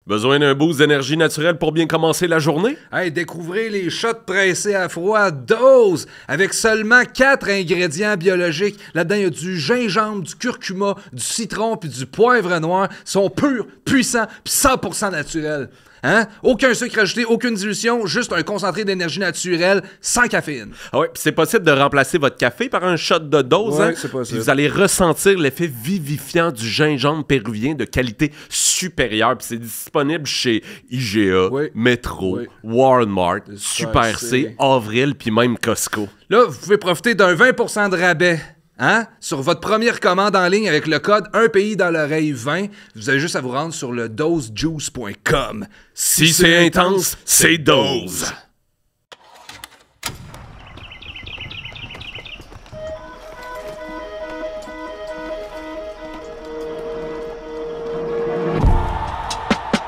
Besoin d'un boost d'énergie naturelle pour bien commencer la journée? Hey, découvrez les shots pressés à froid Dose avec seulement 4 ingrédients biologiques. Là-dedans, il y a du gingembre, du curcuma, du citron puis du poivre noir. Ils sont purs, puissants puis 100% naturels. Hein? Aucun sucre ajouté, aucune dilution, juste un concentré d'énergie naturelle sans caféine. Ah ouais, puis c'est possible de remplacer votre café par un shot de dose, Ouais, hein? c'est possible. Puis vous allez ressentir l'effet vivifiant du gingembre péruvien de qualité supérieure. Puis c'est disponible chez IGA, Oui. Metro, Oui. Walmart, Super Super C, C. Avril, puis même Costco. Là, vous pouvez profiter d'un 20% de rabais. Hein? Sur votre première commande en ligne avec le code Un pays dans l'oreille 20, vous avez juste à vous rendre sur le dosejuice.com. Si c'est intense, c'est dose.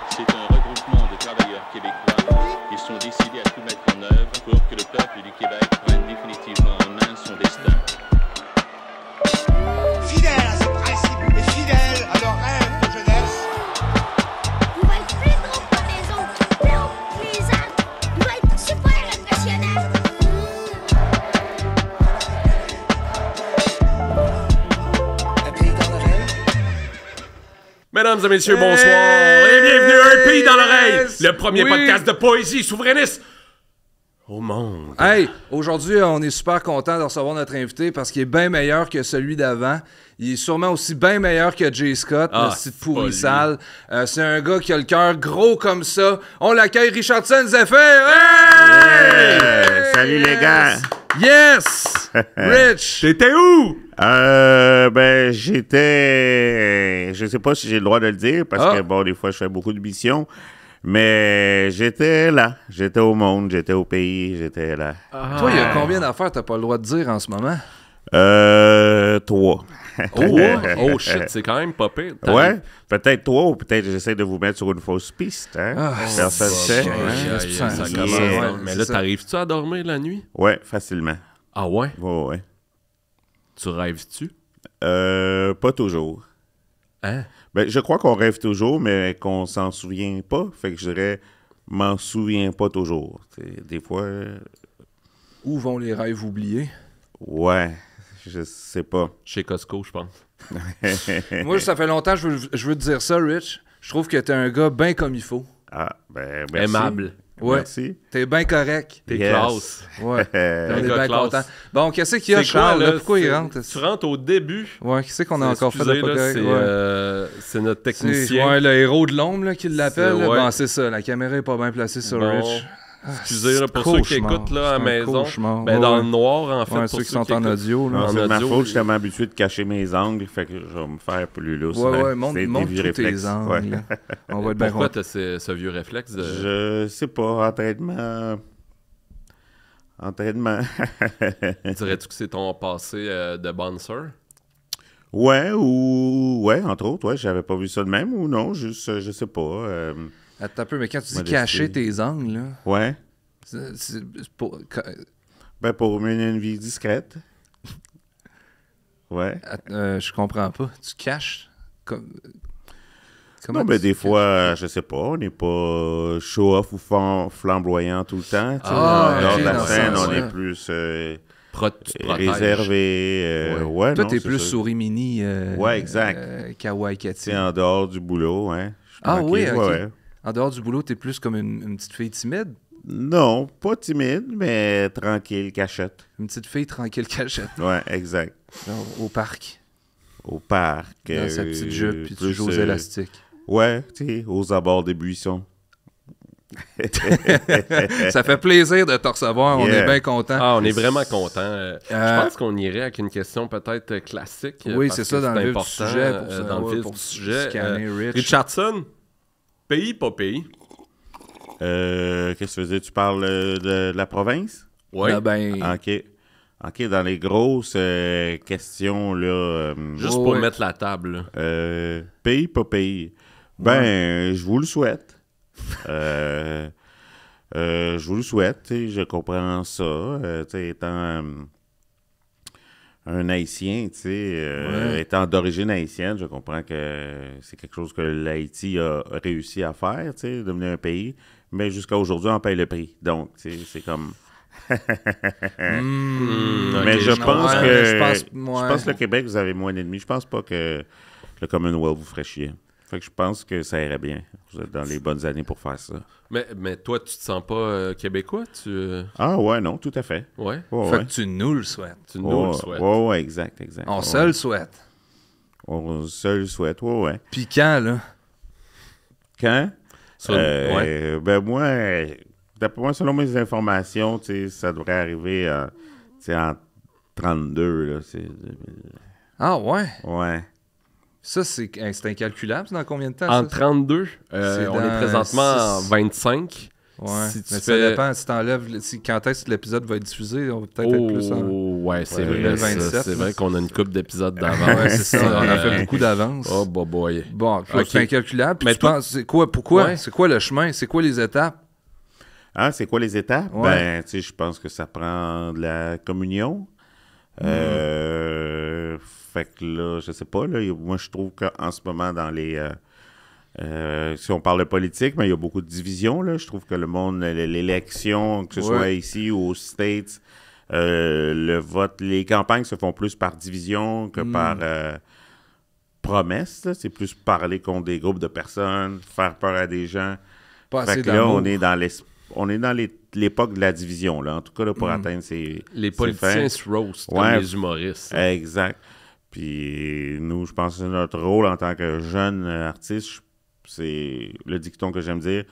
C'est un regroupement de travailleurs québécois. Ils sont décidés à tout mettre en œuvre pour que le peuple du Québec prenne définitivement en main son destin. Fidèle à ses principes et fidèle à leurs rêves de jeunesse. Il va être plus gros que les autres, plus haut que les arbres. Il va être super impressionnant. Un pays dans l'oreille. Mesdames et messieurs, bonsoir et bienvenue à Un pays dans l'oreille, le premier Oui. podcast de poésie souverainiste au monde. Hey, aujourd'hui, on est super content de recevoir notre invité parce qu'il est bien meilleur que celui d'avant. Il est sûrement aussi bien meilleur que Jay Scott, Ah, le site c'est pas pourri lui. sale. C'est un gars qui a le cœur gros comme ça. On l'accueille, Richardson Zephyr! Hey! Salut les gars! Yes! Rich! T'étais où? Ben, j'étais... Je sais pas si j'ai le droit de le dire, parce Ah. que, bon, des fois, je fais beaucoup de missions, mais j'étais là. J'étais au monde, j'étais au pays, j'étais là. Toi, il y a combien d'affaires t'as pas le droit de dire en ce moment? 3. Oh shit, c'est quand même pas pire. Ouais, peut-être 3, ou peut-être j'essaie de vous mettre sur une fausse piste, hein? Ah, Personne ne sait. ouais. hein? Ça Ouais, commence. yeah. donc. Mais là, C'est ça. t'arrives-tu à dormir la nuit? Ouais, facilement. Ah ouais? Ouais. Tu rêves-tu? Pas toujours. Hein? Ben, je crois qu'on rêve toujours, mais qu'on s'en souvient pas. Fait que je dirais, m'en souviens pas toujours. T'sais, des fois, Où vont les rêves oubliés? ouais, je sais pas. Chez Costco, je pense. Moi, ça fait longtemps que je veux te dire ça, Rich. Je trouve que t'es un gars bien comme il faut. Ah, ben, merci. Aimable. Ouais. Merci. T'es bien correct. T'es Yes. classe. Ouais. On est gars bien classe. contents. Bon, qu'est-ce qu'il y a, C'est quoi, Charles? là? Pourquoi il C'est- rentre? Tu rentres au début. Ouais, qu'est-ce qu'on a encore fait de Excusez, pas là, correct? c'est Ouais. c'est notre C'est technicien. ouais, le héros de l'ombre là, qui l'appelle. C'est- là. ouais. Bon, c'est ça. La caméra est pas bien placée sur Bon. Rich. Excusez, là, pour c'est ceux qui cauchemar. écoutent là, à la C'est un maison. cauchemar. Ben, Ouais, dans ouais. le noir, en fait. Ouais, pour ceux qui sont en écoutent. audio. Là. En C'est de ma audio, faute, je suis tellement habitué de cacher mes angles, fait que je vais me faire plus lousse. Ouais, hein. ouais, montre C'est des tous vieux tes réflexes. angles. Ouais. là. On va être bien Pourquoi contents. t'as ce vieux réflexe de... Je sais pas, entraînement. Entraînement. Dirais-tu que c'est ton passé de bouncer? Ouais, entre autres, ouais, j'avais pas vu ça de même ou non, juste, je sais pas. Attends un peu, mais quand tu dis Modestie. cacher tes angles, là, Ouais, c'est pour... ben pour mener une vie discrète. Ouais. Je comprends pas. Tu caches? Comment Non, ben tu des caches? fois, je sais pas, on n'est pas show-off ou flamboyant tout le temps. tu sais. Ah, Lors ok, de la dans ce scène, on sens-là. est plus Tu te protèges. réservé. Ouais, Toi, non, t'es c'est plus ça. souris mini Ouais, exact. Kawaii Tu Cathy. sais, en dehors du boulot, hein. Je suis Ah tranquille, oui, ok. ouais. En dehors du boulot, t'es plus comme une petite fille timide? Non, pas timide, mais tranquille, cachette. Une petite fille tranquille cachette, Ouais, exact. genre, au parc, Au parc. dans sa petite jupe, puis tu plus, joues aux élastiques. Ouais, tu sais, aux abords des buissons. Ça fait plaisir de te recevoir, on Yeah. est bien content. Ah, on est vraiment content. Je pense qu'on irait avec une question peut-être classique. Oui, parce c'est ça, que dans le vif du important, sujet. Pour ça, dans le ouais, vif pour du sujet. scanner Rich. Richardson, pays, pas pays? Qu'est-ce que tu veux dire? Tu parles de la province? Oui. Ah ben, OK. OK, dans les grosses questions, là... Juste ouais, pour ouais. mettre la table. là. pays, pas pays. Ben, je vous le souhaite. Je vous le souhaite, tu sais, je comprends ça. Tu sais, étant un Haïtien, tu sais, étant d'origine haïtienne, je comprends que c'est quelque chose que l'Haïti a réussi à faire, tu sais, devenir un pays, mais jusqu'à aujourd'hui, on paye le prix. Donc, tu sais, c'est comme... Mais je pense que le Québec, vous avez moins d'ennemis. Je pense pas que le Commonwealth vous ferait chier. Fait que je pense que ça irait bien. Vous êtes dans les bonnes années pour faire ça. Mais toi, tu te sens pas québécois? Ah ouais, non, tout à fait. Ouais. Fait que tu nous le souhaites. Tu nous le souhaites. Ouais, exact. On se le souhaite. On se le souhaite, ouais. Puis quand, là? Quand? Ouais. Ben moi, d'après moi, selon mes informations, tu sais, ça devrait arriver en 32, là. Ah ouais? Ouais. Ça, c'est incalculable. C'est dans combien de temps, En ça? 32, on dans est présentement en 6. 25. Ouais. Si tu mais fais... ça dépend. Si t'enlèves... quand est-ce que l'épisode va être diffusé, on va peut-être être plus en... Ouais, c'est Ouais, vrai. 27, C'est vrai qu'on a une couple d'épisodes d'avance. Ouais, c'est ça. On a fait beaucoup d'avance. Oh, boy. Bon, Ok. c'est incalculable. Puis Mais tu penses, c'est quoi? Pourquoi? Ouais. C'est quoi le chemin? C'est quoi les étapes? Ah, c'est quoi les étapes? Ouais. Ben, tu sais, je pense que ça prend de la communion. Fait que là, je sais pas, là, moi, je trouve qu'en ce moment, dans les... si on parle de politique, mais il y a beaucoup de divisions, là. Je trouve que le monde, l'élection, que ce soit ici ou aux States, le vote, les campagnes se font plus par division que par promesse, là. C'est plus parler contre des groupes de personnes, faire peur à des gens. Pas Fait assez que là, d'amour. on est dans l'époque de la division, là. En tout cas, là, pour atteindre ces... Les ces politiciens fins. se roast Ouais. comme les humoristes. Exact. Puis nous, je pense que notre rôle en tant que jeune artiste, c'est le dicton que j'aime dire,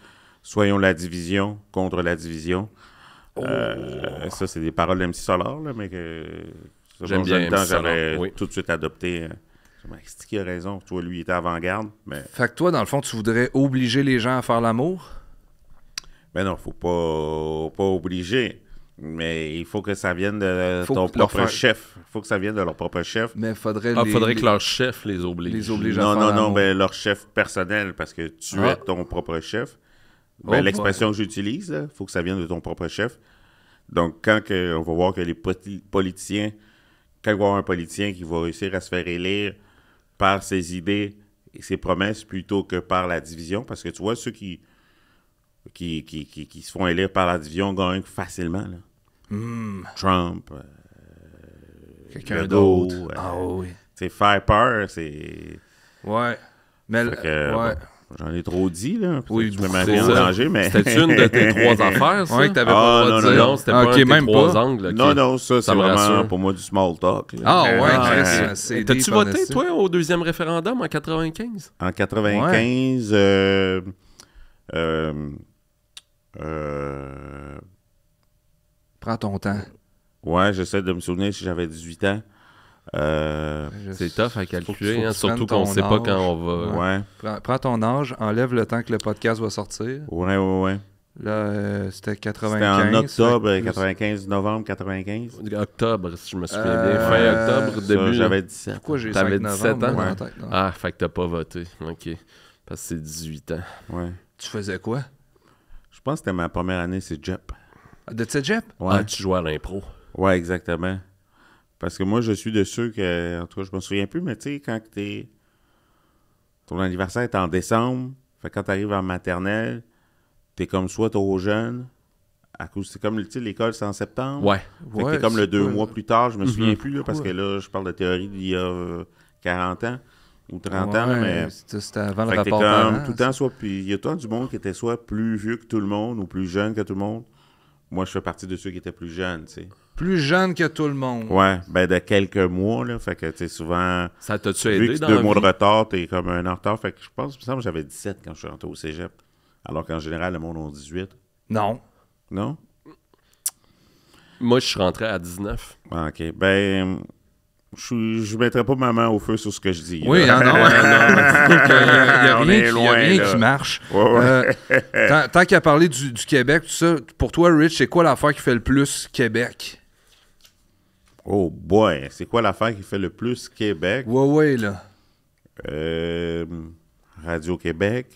soyons la division contre la division. Ça, c'est des paroles d'MC Solar, là, mais que J'aime bien jeune temps, MC Solar, j'avais oui. tout de suite adopté. C'est qui a raison? Tu vois, lui, il était avant-garde, mais... Fait que toi, dans le fond, tu voudrais obliger les gens à faire l'amour? Ben non, faut pas obliger. Mais il faut que ça vienne de Faut ton que leur propre faire- chef. Il faut que ça vienne de leur propre chef. Mais faudrait Faudrait que leur chef les oblige. les oblige à Non, faire non, non, l'amour. ben leur chef personnel, parce que tu Ah. es ton propre chef. Ben, Oh, l'expression que j'utilise, il faut que ça vienne de ton propre chef. Donc, quand on va voir que les politiciens, quand il va y avoir un politicien qui va réussir à se faire élire par ses idées et ses promesses plutôt que par la division, parce que tu vois, ceux qui se font élire par la division gagnent facilement, là. Trump, Quelqu'un Legault, d'autre. Ah oui. tu sais, faire peur, c'est... Ouais. Mais Fait que, ouais. bon, j'en ai trop dit, là. Oui, Je me beaucoup, mets c'est bien en ça. danger, mais... C'était une de tes trois affaires, ça? Ouais, que t'avais Ah, pas le droit de non, dire. Non, c'était Ah, pas ok, un de tes même trois pas. angles. ok. Non, ça, c'est me vraiment rassure. pour moi du small talk. là. Ah ouais, Ouais. Chris, c'est T'as-tu deep, voté, honesty. toi, au deuxième référendum en 95? En 95, Prends ton temps. ouais, j'essaie de me souvenir si j'avais 18 ans. C'est tough à calculer, faut que hein, tu surtout prennes qu'on ton sait pas âge. quand on va... Ouais, Prends ton âge, enlève le temps que le podcast va sortir. ouais. Là, c'était 95. C'était en octobre, fait que 95, novembre 95. Octobre, si je me souviens bien. Fin octobre, Ça, début... j'avais 17. Pourquoi j'ai T'avais 5 17 novembre ans? dans la Ouais. tête, non? Ah, fait que t'as pas voté. OK. Parce que c'est 18 ans. Ouais. Tu faisais quoi? Je pense que c'était ma première année, c'est Jep. De Cégep? Ouais. Ah, tu jouais à l'impro. Ouais, exactement. Parce que moi, je suis de ceux que, en tout cas, je me souviens plus, mais tu sais, quand ton anniversaire est en décembre, fait que quand t'arrives en maternelle, t'es comme soit trop jeune, à cause, c'est comme, tu sais, l'école, c'est en septembre. Ouais. Fait que Ouais, t'es comme le c'est 2 quoi, mois là? plus tard, je me souviens plus, là, parce Pourquoi? que là, je parle de théorie d'il y a 40 ans ou 30 ans, là, Ouais, mais... c'était avant le Fait que t'es rapport comme, parent, tout le temps, soit... Puis il y a tout le temps du monde qui était soit plus vieux que tout le monde ou plus jeune que tout le monde. Moi, je fais partie de ceux qui étaient plus jeunes, tu sais. Plus jeune que tout le monde. Ouais, ben de quelques mois, là. Fait que, tu sais, souvent... Ça t'a-tu Vu aidé que dans 2 la mois de vie? retard, t'es comme un an en retard. Fait que je pense, il me semble que j'avais 17 quand je suis rentré au cégep. Alors qu'en général, le monde a 18. Non. Non? Moi, je suis rentré à 19. Ah, OK. Ben, je mettrai pas ma main au feu sur ce que je dis. Oui, là. ah non, il n'y a On rien, est qui, y a loin, rien là. qui marche. Ouais. Tant qu'à parler du Québec, tout ça, pour toi, Rich, c'est quoi l'affaire qui fait le plus Québec? Oh boy, c'est quoi l'affaire qui fait le plus Québec? Ouais, là. Radio-Québec.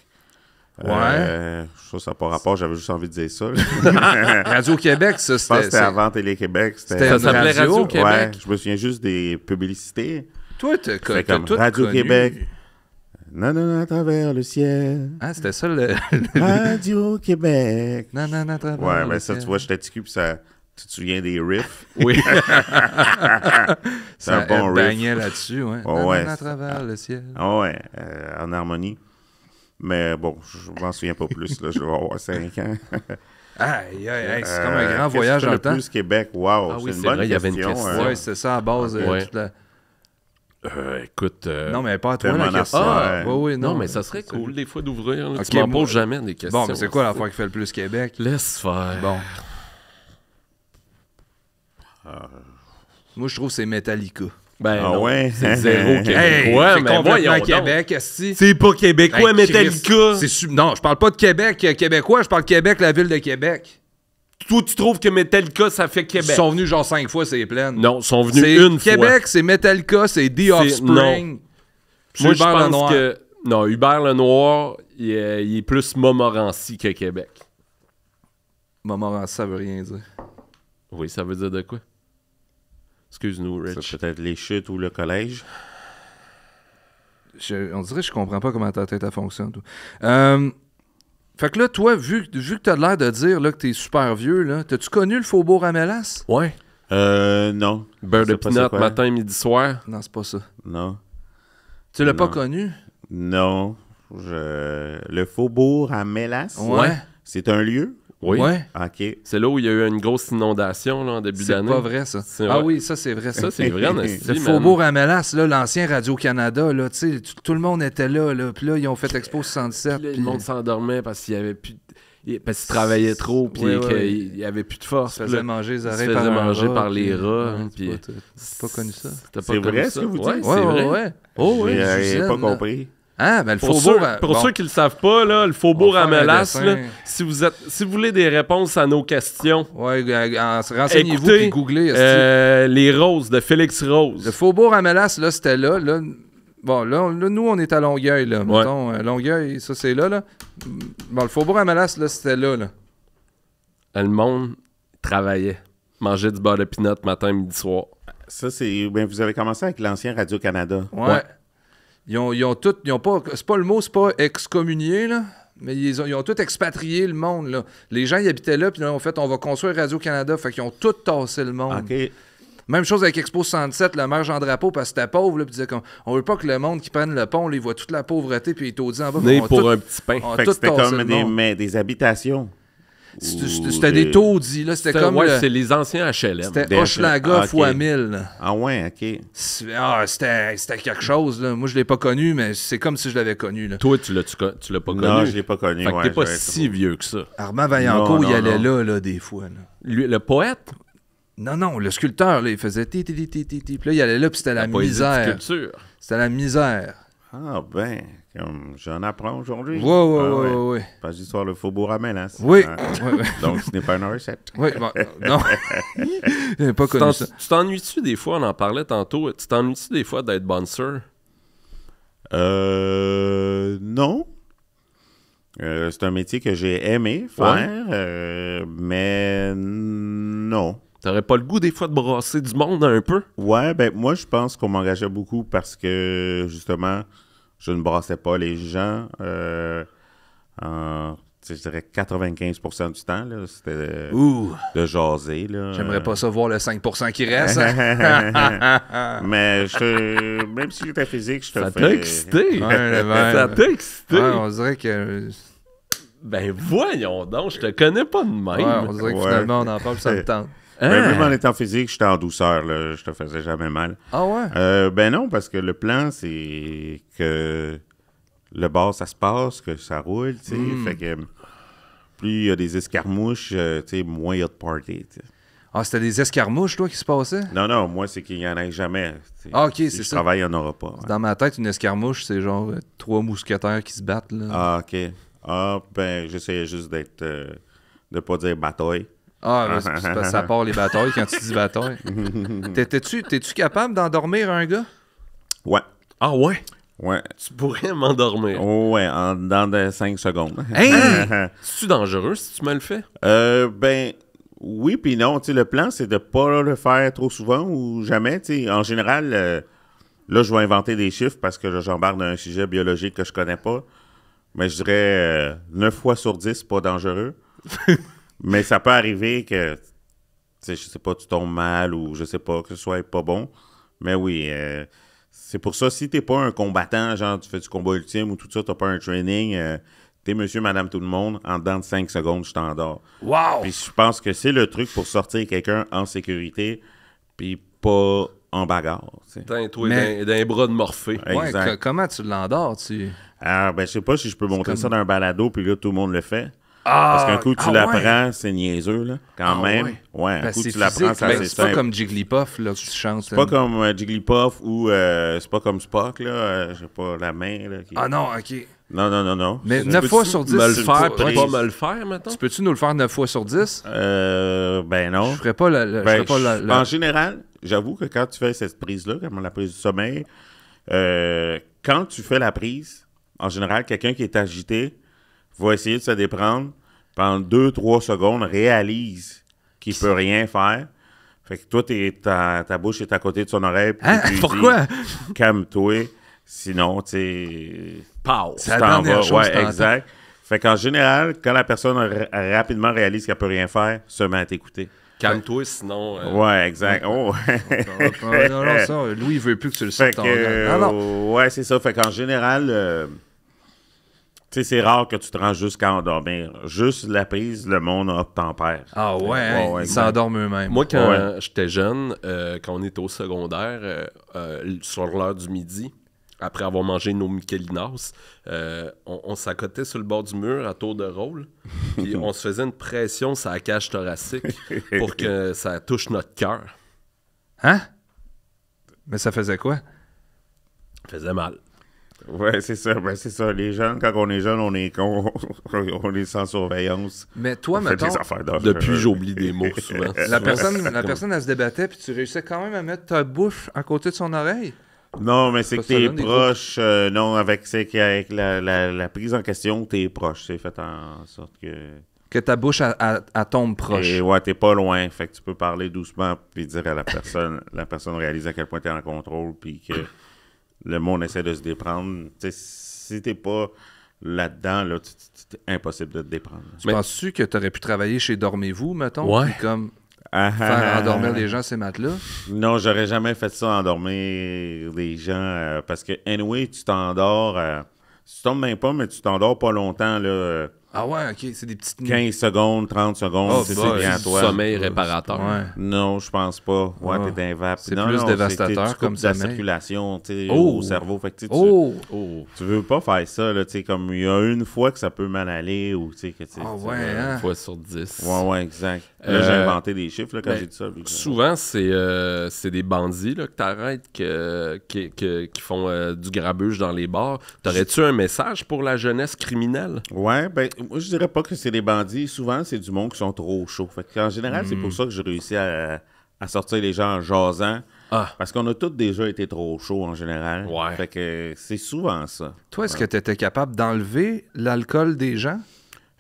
Ça n'a pas rapport, j'avais juste envie de dire ça. Radio-Québec, ça, Je pense que c'était... c'était avant Télé-Québec. C'était une s'appelait radio. Radio-Québec. Ouais, je me souviens juste des publicités. Toi, t'as C'était t'as comme tout Radio-Québec. connu. Non, à travers le ciel. Ah, c'était ça, le... Radio-Québec. Non, à travers Ouais, le mais ça, ciel. tu vois, j'étais petit cul, puis ça... Tu te souviens des riffs? Oui. C'est un bon riff. bagnait là-dessus, ouais. Oh, ouais. À travers le ciel. Ah ouais, en harmonie. Mais bon, je m'en souviens pas plus. Là, je vais avoir 5 ans. Aïe, c'est comme un grand Qu'est-ce voyage que dans le le temps. plus Québec? Wow, Ah c'est oui, une c'est bonne vrai, il y avait une question. Ouais, c'est ça à base. Ouais. Toute la... Écoute. Non, mais pas à toi, la Tellement question. d'affaires. Oui, non, mais ça serait cool des fois d'ouvrir. Là. Ok, Tu m'en moi- poses jamais des questions. Bon, mais c'est quoi l'affaire qui fait le plus Québec? Laisse faire. Bon. Moi, je trouve que c'est Metallica. Ben Ah non, ouais? c'est zéro québécois. c'est mais complètement voyons donc. Québec, esti. C'est pas québécois, Hey, Metallica. Chris, non, je parle pas de Québec québécois, je parle de Québec, la ville de Québec. Toi, tu trouves que Metallica, ça fait Ils Québec? sont venus genre 5 fois, c'est plein. Non, ils sont venus C'est une fois. Québec, c'est Metallica, c'est The Offspring. puis Moi, je Hubert pense Lenoir. que... Non, Hubert Lenoir, il est plus Montmorency que Québec. Montmorency, ça veut rien dire. Oui, ça veut dire de quoi? Excuse-nous, Rich. C'est peut-être les chutes ou le collège. On dirait que je comprends pas comment ta tête elle fonctionne. Toi. Fait que là, toi, vu que t'as l'air de dire là, que t'es super vieux, là, t'as-tu connu le Faubourg Amélas? Ouais. Non. Beurre Je de sais pas c'est pinot quoi. matin, midi, soir. Non, c'est pas ça. Non. Tu l'as pas Non. connu? Non. Le Faubourg à Mélas? Ouais. C'est un lieu? Oui. Ouais. OK. C'est là où il y a eu une grosse inondation là, en début C'est d'année. pas vrai, ça. C'est Ah vrai. oui, ça, c'est vrai. Ça, c'est vrai, en esti, Le man. Faubourg Amélas, là, l'ancien Radio-Canada, là, tu sais, tout le monde était là, puis là, ils ont fait Expo 67. Puis là, puis- le monde s'endormait parce qu'il y avait plus... Parce qu'il travaillait trop, puis Ouais, ouais. qu'il y avait plus de force. se puis faisait là, manger les il se oreilles faisait par un manger rat, par les puis- rats. Ouais, Puis... t'as pas connu ça? T'as pas C'est connu vrai ça? ce que vous Ouais, dites? c'est vrai. Ouais. Oh, oui, J'ai pas Suzanne, là. compris. Ah, ben le Pour, Faubourg... pour bon. ceux qui le savent pas, là, le Faubourg On va faire un Amélas, dessin. là, si vous voulez des réponses à nos questions, Ouais, renseignez-vous écoutez puis googlez. esti. Les Roses de Félix Rose. Le Faubourg Amélas, là, c'était là. Bon, là, nous, on est à Longueuil, là. Ouais. Mettons, Longueuil, ça, c'est là. Bon, le Faubourg Amélas, là, c'était là. Le monde travaillait. Mangeait du beurre de pinot matin, midi, soir. Ça, c'est... Ben, vous avez commencé avec l'ancien Radio-Canada. Ouais. Ils ont tout... Ils ont pas... C'est pas le mot, c'est pas excommunié, là. Mais ils ont tout expatrié le monde, là. Les gens, ils habitaient là, puis là, en fait, on va construire Radio-Canada. Fait qu'ils ont tout tassé le monde. OK. Même chose avec Expo 67, le maire Jean Drapeau, parce que c'était pauvre, là, puis il disait comme, on veut pas que le monde qui prenne le pont, là, il voit toute la pauvreté, puis il taudit en bas. Né on a pour tout- un petit pain. on a Fait que tout c'était tassé comme le monde. des habitations. C'était des taudis, là. C'était comme ouais, le- c'est les anciens HLM. C'était Des Hochelaga ok. fois 1000. là. Ah ouais, OK. C'était quelque chose, là. Moi, je l'ai pas connu, mais c'est comme si je l'avais connu, là. Toi, tu l'as pas Non, connu. je l'ai pas connu. Fait que ouais, t'es pas j'avais si vieux que ça. Armand Vaillancourt, Non, il non, allait non. là, des fois, là. Lui, le poète, Non, le sculpteur, là, il faisait ti. Puis là, il allait là, puis c'était la poésie de misère. sculpture. C'était la misère. Ah ben, comme j'en apprends aujourd'hui. Ouais. Page d'histoire, le Faubourg Amélas. Oui. Ah. Ouais. Donc, ce n'est pas une recette. Oui, bon, non. J'avais pas connu ça. Tu t'ennuies-tu des fois, on en parlait tantôt, tu t'ennuies-tu des fois d'être bouncer? Non. C'est un métier que j'ai aimé faire, mais non. T'aurais pas le goût des fois de brasser du monde un peu? Ouais, ben moi, je pense qu'on m'engageait beaucoup parce que, justement, je ne brassais pas les gens. Je dirais 95% du temps, là, c'était Ouh, de jaser. Là. j'aimerais pas ça voir le 5% qui reste. Mais même si j'étais physique, je te Ça fais... t'a excité? Ouais, Ça t'a excité? Ouais, on dirait que... Ben voyons donc, je te connais pas de même. Ouais, on dirait que Ouais. finalement, on en parle, ça me tente. Ben, même en étant physique, j'étais en douceur, là, je te faisais jamais mal. Ah ouais? Ben non, parce que le plan, c'est que le bar, ça se passe, que ça roule, tu sais. Fait que plus il y a des escarmouches, tu sais, moins il y a de party, tu sais. Ah, c'était des escarmouches, toi, qui se passaient? Non, moi, c'est qu'il n'y en ait jamais. tu sais. Ah, ok, Si c'est je ça. travaille, il n'y en aura pas. Ouais. Dans ma tête, une escarmouche, c'est genre 3 mousquetaires qui se battent, là. Ah, OK. Ah, ben, j'essayais juste d'être... de pas dire bataille. Ah, ben, c'est parce que ça part les batailles quand tu dis bataille. T'es-tu capable d'endormir un gars? Ouais. Ah ouais? Ouais. Tu pourrais m'endormir. Oh, ouais, en dedans de 5 secondes. Hein? C'est-tu dangereux si tu me le fais? Ben, oui puis non. Tu sais, le plan, c'est de pas le faire trop souvent ou jamais. Tu sais, en général, là, je vais inventer des chiffres parce que là, j'embarque dans un sujet biologique que je connais pas. Mais je dirais 9 fois sur 10, c'est pas dangereux. Mais ça peut arriver que, tu sais, je sais pas, tu tombes mal ou je sais pas, que ce soit pas bon. Mais oui, c'est pour ça, si t'es pas un combattant, genre tu fais du combat ultime ou tout ça, t'as pas un training, t'es monsieur, madame, tout le monde, en dedans de 5 secondes, je t'endors. Wow! Puis je pense que c'est le truc pour sortir quelqu'un en sécurité, puis pas en bagarre. Tu sais. Putain, toi, Mais- d'un bras de Morphée. Ouais, Exact. comment tu l'endors, Alors, ben, je sais pas si je peux montrer ça dans un balado, puis là, tout le monde le fait. Ah! Parce qu'un coup, tu ah l'apprends, ouais. c'est niaiseux, là, quand Ah même. ouais. Ouais, un Ben, coup, c'est tu l'apprends, physique, c'est mais assez c'est pas simple. comme Jigglypuff, là, que tu chantes. C'est pas comme Jigglypuff ou c'est pas comme Spock, là. J'ai pas la main, là. Ah non, OK. Non. Mais Tu 9 peux-tu fois sur 10, Me le c'est faire, pas- puis ouais, pas me le faire, maintenant? Tu peux-tu nous le faire 9 fois sur 10? Ben non. Je ferais pas la... je ferais pas En général, j'avoue que quand tu fais cette prise-là, comme la prise du sommeil, quand tu fais la prise, en général, quelqu'un qui est agité va essayer de se déprendre. Pendant 2-3 secondes, réalise qu'il peut rien faire. Fait que toi, ta bouche est à côté de son oreille. Puis Hein? tu lui Pourquoi? dis, calme-toi. Sinon, tu sais... Pow! C'est la tu t'en dernière vas. chose Ouais, que t'entends. exact. Fait qu'en général, quand la personne rapidement réalise qu'elle peut rien faire, se met à t'écouter. Calme-toi, sinon... Ouais, exact. Oh. Non, ça, Louis, il veut plus que tu le Fait sortes. que, Non, non. ouais, c'est ça. Fait qu'en général, tu sais, c'est rare que tu te rends jusqu'à endormir. Juste la prise, le monde obtempère. Ah ouais, hein, ouais, ils exact. s'endorment eux-mêmes. Moi, quand Ouais. j'étais jeune, quand on était au secondaire, sur l'heure du midi, après avoir mangé nos Michelinas, on s'accotait sur le bord du mur à tour de rôle, puis on se faisait une pression sur la cage thoracique pour que ça touche notre cœur. Hein? Mais ça faisait quoi? Ça faisait mal. Ouais, c'est ça. Ben, c'est ça. Les jeunes, quand on est jeune, on est con. On est sans surveillance. Mais toi, On fait mettons, des affaires d'horreur. Depuis, j'oublie des mots souvent. la personne, elle se débattait, puis tu réussissais quand même à mettre ta bouche à côté de son oreille. Non, mais c'est que Ça t'es donne des proche. Non, avec la prise en question, t'es proche. C'est fait en sorte que... Que ta bouche, elle tombe proche. Et ouais, t'es pas loin. Fait que tu peux parler doucement puis dire à la personne réalise à quel point t'es en contrôle puis que le monde essaie de se déprendre. Tu sais, si t'es pas là-dedans, là, c'est impossible de te déprendre. Tu penses-tu que tu aurais pu travailler chez Dormez-vous, mettons? Ouais. Puis comme faire endormir les gens ces matelas? Non, j'aurais jamais fait ça, endormir des gens, parce que, anyway, tu t'endors, tu tombes même pas, mais tu t'endors pas longtemps, là, Ah ouais, OK, c'est des petites... 15 secondes, 30 secondes, Oh, c'est boy. bien à Du toi. sommeil réparateur. Ouais. Non, je pense pas. Ouais, Ah. t'es d'un vape. C'est Non, plus non, dévastateur tu coupes comme de la sommeil. circulation, tu sais, Oh. au cerveau. Fait que, tu sais, Oh! tu veux pas faire ça, là, tu sais, comme il y a une fois que ça peut mal aller ou, tu sais, que, tu sais, Ah tu- ouais, Une hein? fois sur 10. Ouais, exact. Là, j'ai inventé des chiffres, là, quand ben, j'ai dit ça. puis, Souvent, c'est des bandits là, que t'arrêtes qui font du grabuge dans les bars. T'aurais-tu un message pour la jeunesse criminelle? Ouais, ben, moi, je dirais pas que c'est des bandits. Souvent, c'est du monde qui sont trop chauds. Fait qu'en général, c'est pour ça que j'ai réussi à sortir les gens en jasant. Ah. Parce qu'on a tous déjà été trop chauds en général. Ouais. Fait que c'est souvent ça. Toi, est-ce que tu étais capable d'enlever l'alcool des gens?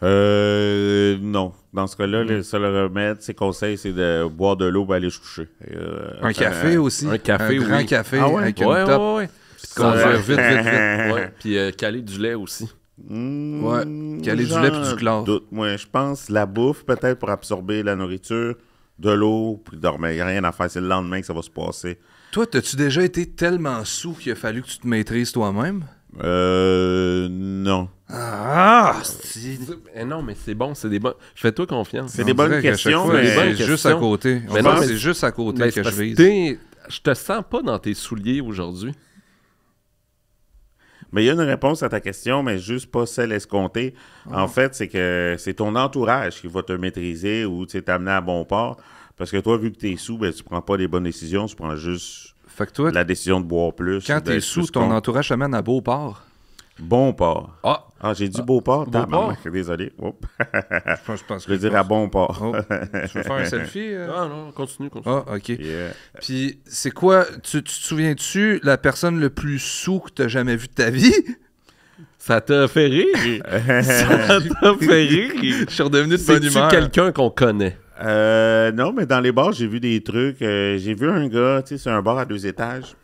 Non. Dans ce cas-là, le seul remède, ses conseils, c'est de boire de l'eau et aller se coucher. Un café aussi? un café, grand oui. café Ah ouais? avec une Ouais, top. ouais. Puis de conduire vite. Ouais. Puis caler du lait aussi. Ouais. Caler du lait puis du chlore. Moi, je pense la bouffe, peut-être pour absorber la nourriture, de l'eau, puis dormir. Il n'y a rien à faire. C'est le lendemain que ça va se passer. Toi, t'as-tu déjà été tellement sous qu'il a fallu que tu te maîtrises toi-même? Non. Ah! Non, mais c'est bon, c'est des bonnes. Fais-toi confiance. C'est des bonnes questions, mais... des bonnes C'est juste à questions. côté. Mais Non, non, c'est juste à côté Ben, que c'est je parce vise. je te sens pas dans tes souliers aujourd'hui. Mais il y a une réponse à ta question, mais juste pas celle escomptée. En fait, c'est que c'est ton entourage qui va te maîtriser ou t'amener à bon port. Parce que toi, vu que t'es sous, ben, tu prends pas les bonnes décisions, tu prends juste Fait que toi, la décision de boire plus. quand d'être t'es sous, plus ton con. entourage te mène à Beauport. Beauport. Ah, J'ai dit Beauport. Beauport? Désolé. Oups. je pense Je veux dire à Beauport. Oh. Tu veux faire un selfie? Ah non, continue. Ah, OK. Yeah. Puis, c'est quoi? Tu te souviens-tu la personne le plus sous que t'as jamais vu de ta vie? Ça t'a fait rire? Ça t'a fait rire? Je suis redevenu de bonne C'est-tu humeur. quelqu'un qu'on connaît? Non, mais dans les bars, j'ai vu des trucs. J'ai vu un gars, tu sais, c'est un bar à 2 étages.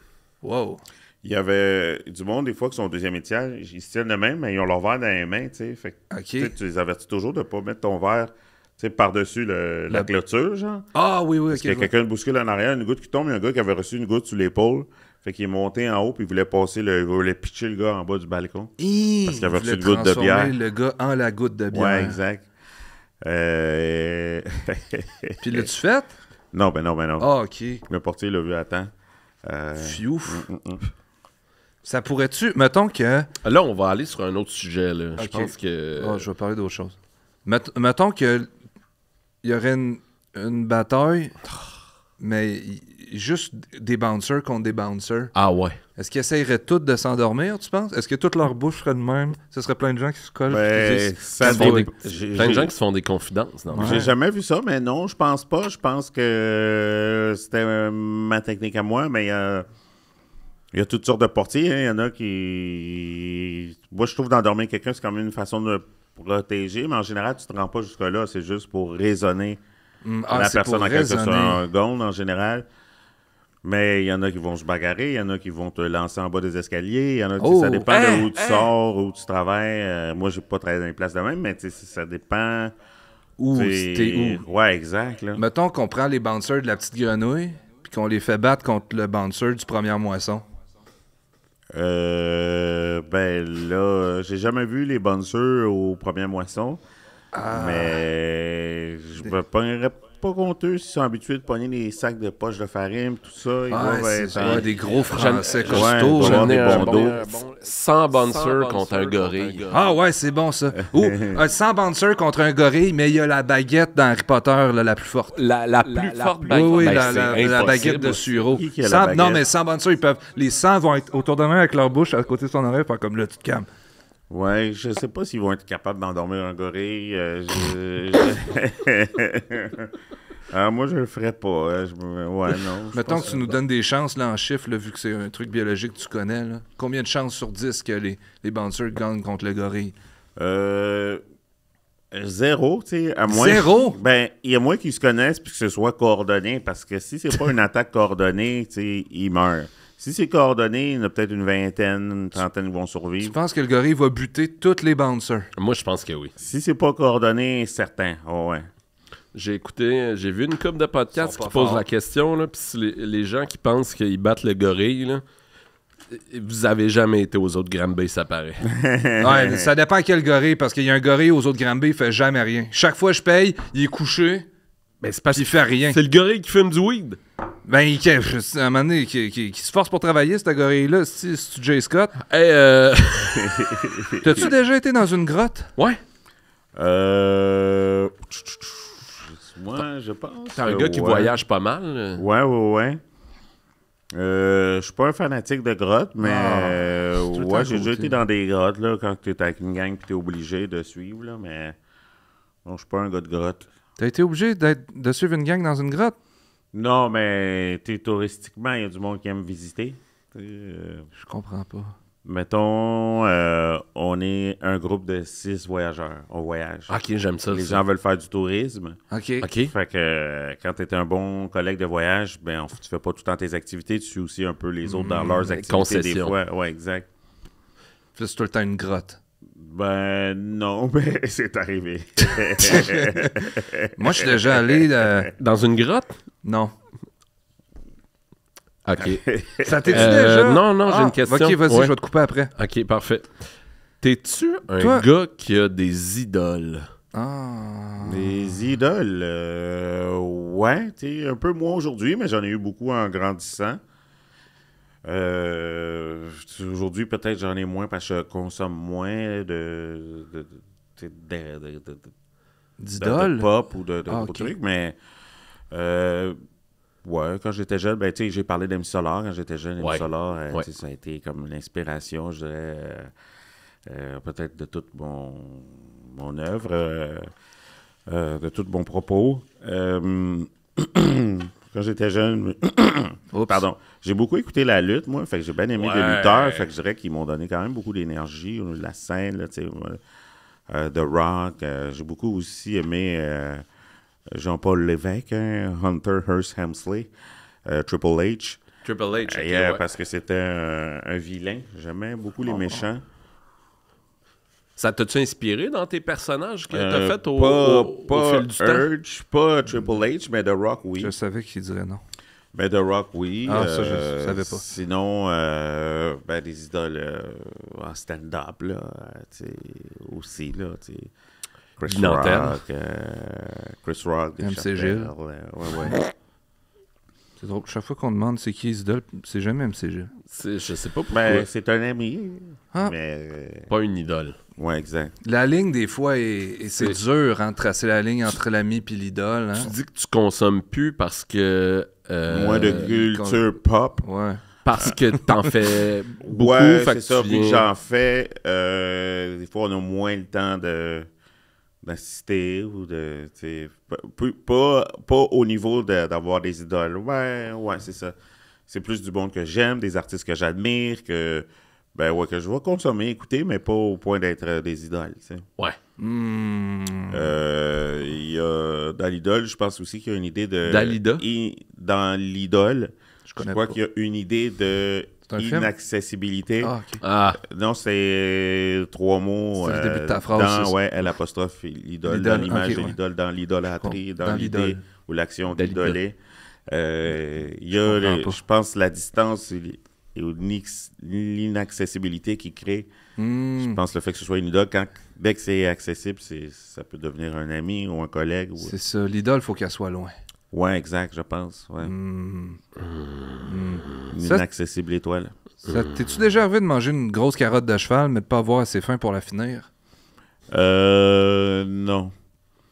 Wow. Il y avait du monde, des fois, qui sont au 2e étage. Ils se tiennent de même, mais ils ont leur verre dans les mains, tu sais. Fait que, OK. tu sais, tu les avertis toujours de ne pas mettre ton verre, tu sais, par-dessus la clôture, genre. Ah, oui, Parce qu'il y a quelqu'un de bouscule en arrière, une goutte qui tombe, il y a un gars qui avait reçu une goutte sur l'épaule. Fait qu'il est monté en haut, puis il voulait il voulait pitcher le gars en bas du balcon. Parce qu'il avait reçu une goutte de bière. Le gars en la goutte de bière. Ouais, exact. Puis l'as-tu fait? Non, ben non. Ah, OK. Le portier l'a vu à temps. Fiouf. Ça pourrait-tu... Mettons que... Là, on va aller sur un autre sujet. Là. Je Ok. pense que... Ah, je vais parler d'autre chose. Mettons que il y aurait une bataille, mais juste des bouncers contre des bouncers. Ah ouais. Est-ce qu'ils essaieraient tous de s'endormir, tu penses? Est-ce que toute leur bouche ferait de même? Ce serait plein de gens qui se collent. Ben, ça Ils se font dé- des- j'ai- Plein de j'ai- gens qui se font des confidences. Non? J'ai jamais vu ça, mais non, je pense pas. Je pense que c'était ma technique à moi, mais il y a toutes sortes de portiers. Hein. Il y en a qui... Moi, je trouve d'endormir quelqu'un, c'est quand même une façon de protéger, mais en général, tu te rends pas jusque-là. C'est juste pour raisonner la c'est personne pour en quelque sorte raisonner. un gond, en général. Mais il y en a qui vont se bagarrer, il y en a qui vont te lancer en bas des escaliers, il y en a, tu sais, Oh, ça dépend hein, de où tu sors, où tu travailles. Moi, j'ai pas travaillé dans les places de même, mais tu sais, ça dépend. Ou T'sais, c'était où? Ouais, exact. Là. Mettons qu'on prend les bouncers de la petite grenouille puis qu'on les fait battre contre le bouncer du première moisson. Ben là, j'ai jamais vu les bouncers aux premières moissons. Mais je me pognerais pas contre eux s'ils sont habitués de pogner des sacs de poche de farine, tout ça. Ils doivent être en- des gros Français Ouais, costauds. doit là. avoir des un bons bon- dos. un bon 100 bouncers contre un gorille. Ah ouais, c'est bon ça. Ou 100 bouncers contre un gorille, mais il y a la baguette dans Harry Potter, là, la plus forte. La plus forte Oui, baguette. oui, Ben, la c'est baguette de impossible. Sureau. Qui a la 100 baguette? non, mais 100 bouncers, ils peuvent. Les 100 vont être autour de moi avec leur bouche à côté de son oreille, faire comme là, tu te calmes. Ouais, je sais pas s'ils vont être capables d'endormir un gorille. Moi, je le ferais pas. Ouais, non. Mettons que tu nous donnes des chances là, en chiffres, là, vu que c'est un truc biologique que tu connais. Là. Combien de chances sur 10 que les bouncers gagnent contre le gorille? 0, tu sais, à moins... Zéro? Ben, il y a moins qu'ils se connaissent puis que ce soit coordonné, parce que si c'est pas une attaque coordonnée, tu sais, ils meurent. Si c'est coordonné, il y en a peut-être une vingtaine, une trentaine qui vont Tu survivre. penses que le gorille va buter tous les bouncers? Moi, je pense que oui. Si c'est pas coordonné, certain. Oh, ouais. J'ai vu une couple de podcasts Ils sont qui pas posent forts. la question, là, puis si les gens qui pensent qu'ils battent le gorille, là, vous avez jamais été aux autres Granby, ça paraît. Ouais, ça dépend quel gorille, parce qu'il y a un gorille aux autres Granby, il fait jamais rien. Chaque fois que je paye, il est couché, Ben, c'est parce puis il fait rien. c'est le gorille qui fume du weed. Ben, à un moment donné, qui se force pour travailler, ce gorille-là, c'est-tu Jay Scott? Hey, T'as-tu déjà été dans une grotte? ouais. Moi, je pense. C'est un gars qui ouais. voyage pas mal. là. Ouais. Je suis pas un fanatique de grottes, mais tout le temps ouais, j'ai déjà côté. été dans des grottes là, quand t'es avec une gang et t'es obligé de suivre, là, mais non, je suis pas un gars de grotte. T'as été obligé de suivre une gang dans une grotte? Non, mais touristiquement, il y a du monde qui aime visiter. Je comprends pas. Mettons, on est un groupe de 6 voyageurs. On voyage. Ok, j'aime ça. Les ça. gens veulent faire du tourisme. OK. Ok. Fait que quand tu es un bon collègue de voyage, ben tu fais pas tout le temps tes activités, tu suis aussi un peu les autres dans leurs activités concessions. des fois. Ouais, exact. Puis c'est tout le temps une grotte. Ben non, mais c'est arrivé. Moi, je suis déjà allé... Dans une grotte? Non. Ok. Ça t'es dit déjà? non, j'ai une question. OK, vas-y, Ouais. je vais te couper après. Ok, parfait. T'es-tu un Toi- gars qui a des idoles? Ah. Les idoles, ouais, tu sais, un peu moins aujourd'hui, mais j'en ai eu beaucoup en grandissant. Aujourd'hui, peut-être j'en ai moins parce que je consomme moins de D'idole? pop ou de Ah, gros ok. trucs, mais ouais, quand j'étais jeune, ben tu sais, j'ai parlé d'M Solar quand j'étais jeune. Ouais. M Solar, Ouais. tu sais, ça a été comme l'inspiration, je dirais. peut-être de toute mon œuvre, de tout mon propos. Quand j'étais jeune, pardon, j'ai beaucoup écouté la lutte, moi, fait que j'ai bien aimé les lutteurs, fait que je dirais qu'ils m'ont donné quand même beaucoup d'énergie, la scène, là, tu sais, The Rock, j'ai beaucoup aussi aimé Jean-Paul Lévesque, hein, Hunter Hearst Helmsley, Triple H. Triple H, ok, Yeah, ouais. parce que c'était un vilain, j'aimais beaucoup les méchants. Ça t'a-tu inspiré dans tes personnages que t'as fait Pas au fil du temps? Urge, pas Triple H, mais The Rock, oui. Je savais qu'il dirait non. Ben, The Rock, oui. Ah, ça, je savais pas. Sinon, des idoles en stand-up, là, tu sais, aussi, là, tu sais. Chris Rock, MC Chappelle, Gilles. ouais. C'est drôle. Chaque fois qu'on demande c'est qui les idoles, c'est jamais MC Gilles. Je sais pas pourquoi. Ben, c'est un ami, Ah. mais... Pas une idole. ouais, exact. La ligne, des fois, c'est dur, hein, de tracer la ligne entre l'ami et l'idole. Hein? Tu dis que tu consommes plus parce que... Moins de culture pop. Ouais. Parce que t'en fais beaucoup. Ouais, fait c'est que ça. tu Puis que viens- j'en fais, des fois, on a moins le temps d'assister ou de... tu sais, pas au niveau d'avoir des idoles. Ouais, c'est ça. C'est plus du monde que j'aime, des artistes que j'admire, que je vais consommer, écouter, mais pas au point d'être des idoles, tu sais. Ouais. Il y a, dans l'idole, je pense aussi qu'il y a une idée de... Dalida? Dans l'idole, je connais crois pas. qu'il y a une idée de C'est un film? inaccessibilité. Ah, ok. Ah, Non, c'est 3 mots. C'est le début de ta phrase, c'est Dans, ça. ouais, l'apostrophe, l'idole, L'idole, dans l'image ok, de ouais. l'idole, dans l'idolâtrie, Bon, dans dans l'idée l'idole. ou l'action Dalida. d'idoler. Il y a, comprends pas. je pense, la distance et l'inaccessibilité qui crée. Je pense le fait que ce soit une idole, dès que c'est accessible, ça peut devenir un ami ou un collègue. Ou... C'est ça. L'idole, faut qu'elle soit loin. Ouais, exact, je pense. Ouais. Ça- Inaccessible étoile. T'es-tu déjà arrivé de manger une grosse carotte de cheval, mais de pas avoir assez faim pour la finir? Non.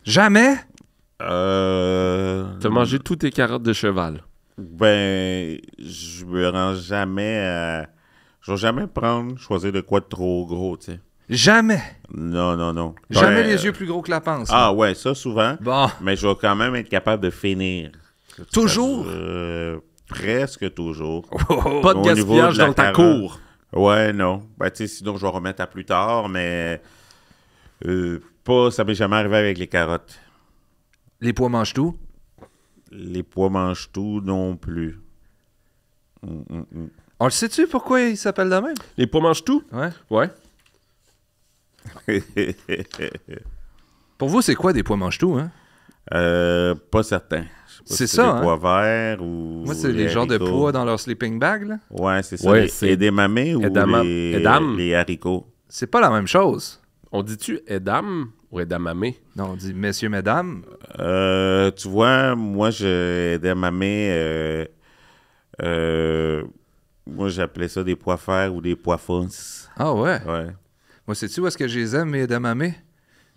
Jamais? t'as mangé toutes tes carottes de cheval. Ben, je me rends jamais je vais jamais choisir de quoi de trop gros, tu sais. Jamais. Non. Jamais Ben, les yeux plus gros que la panse. Ah ouais, ça souvent. Bon. Mais je vais quand même être capable de finir. Toujours? Presque toujours. Pas de Au gaspillage niveau de la dans ta carotte. cour. Ouais, non. Ben, tu sais, sinon, je vais remettre à plus tard, mais ça m'est jamais arrivé avec les carottes. Les pois mangent tout? Les pois mangent tout non plus. On le sait-tu pourquoi il s'appelle de même? Les pois mangent tout? Ouais. Ouais. Pour vous, c'est quoi des pois mangent tout, hein? Pas certain. Je sais pas C'est si ça, des hein? pois verts ou... Moi, c'est les genres de haricots. pois dans leur sleeping bag, là. Ouais, c'est ça. Ouais, les c'est edamame ou edam. les haricots. C'est pas la même chose. On dit-tu edam ou edamame? Non, on dit messieurs, mesdames. Tu vois, moi, edamame, moi, j'appelais ça des pois verts ou des pois fonces. Ah ouais? Ouais. Moi, sais-tu où est-ce que je les aime, mes edamame?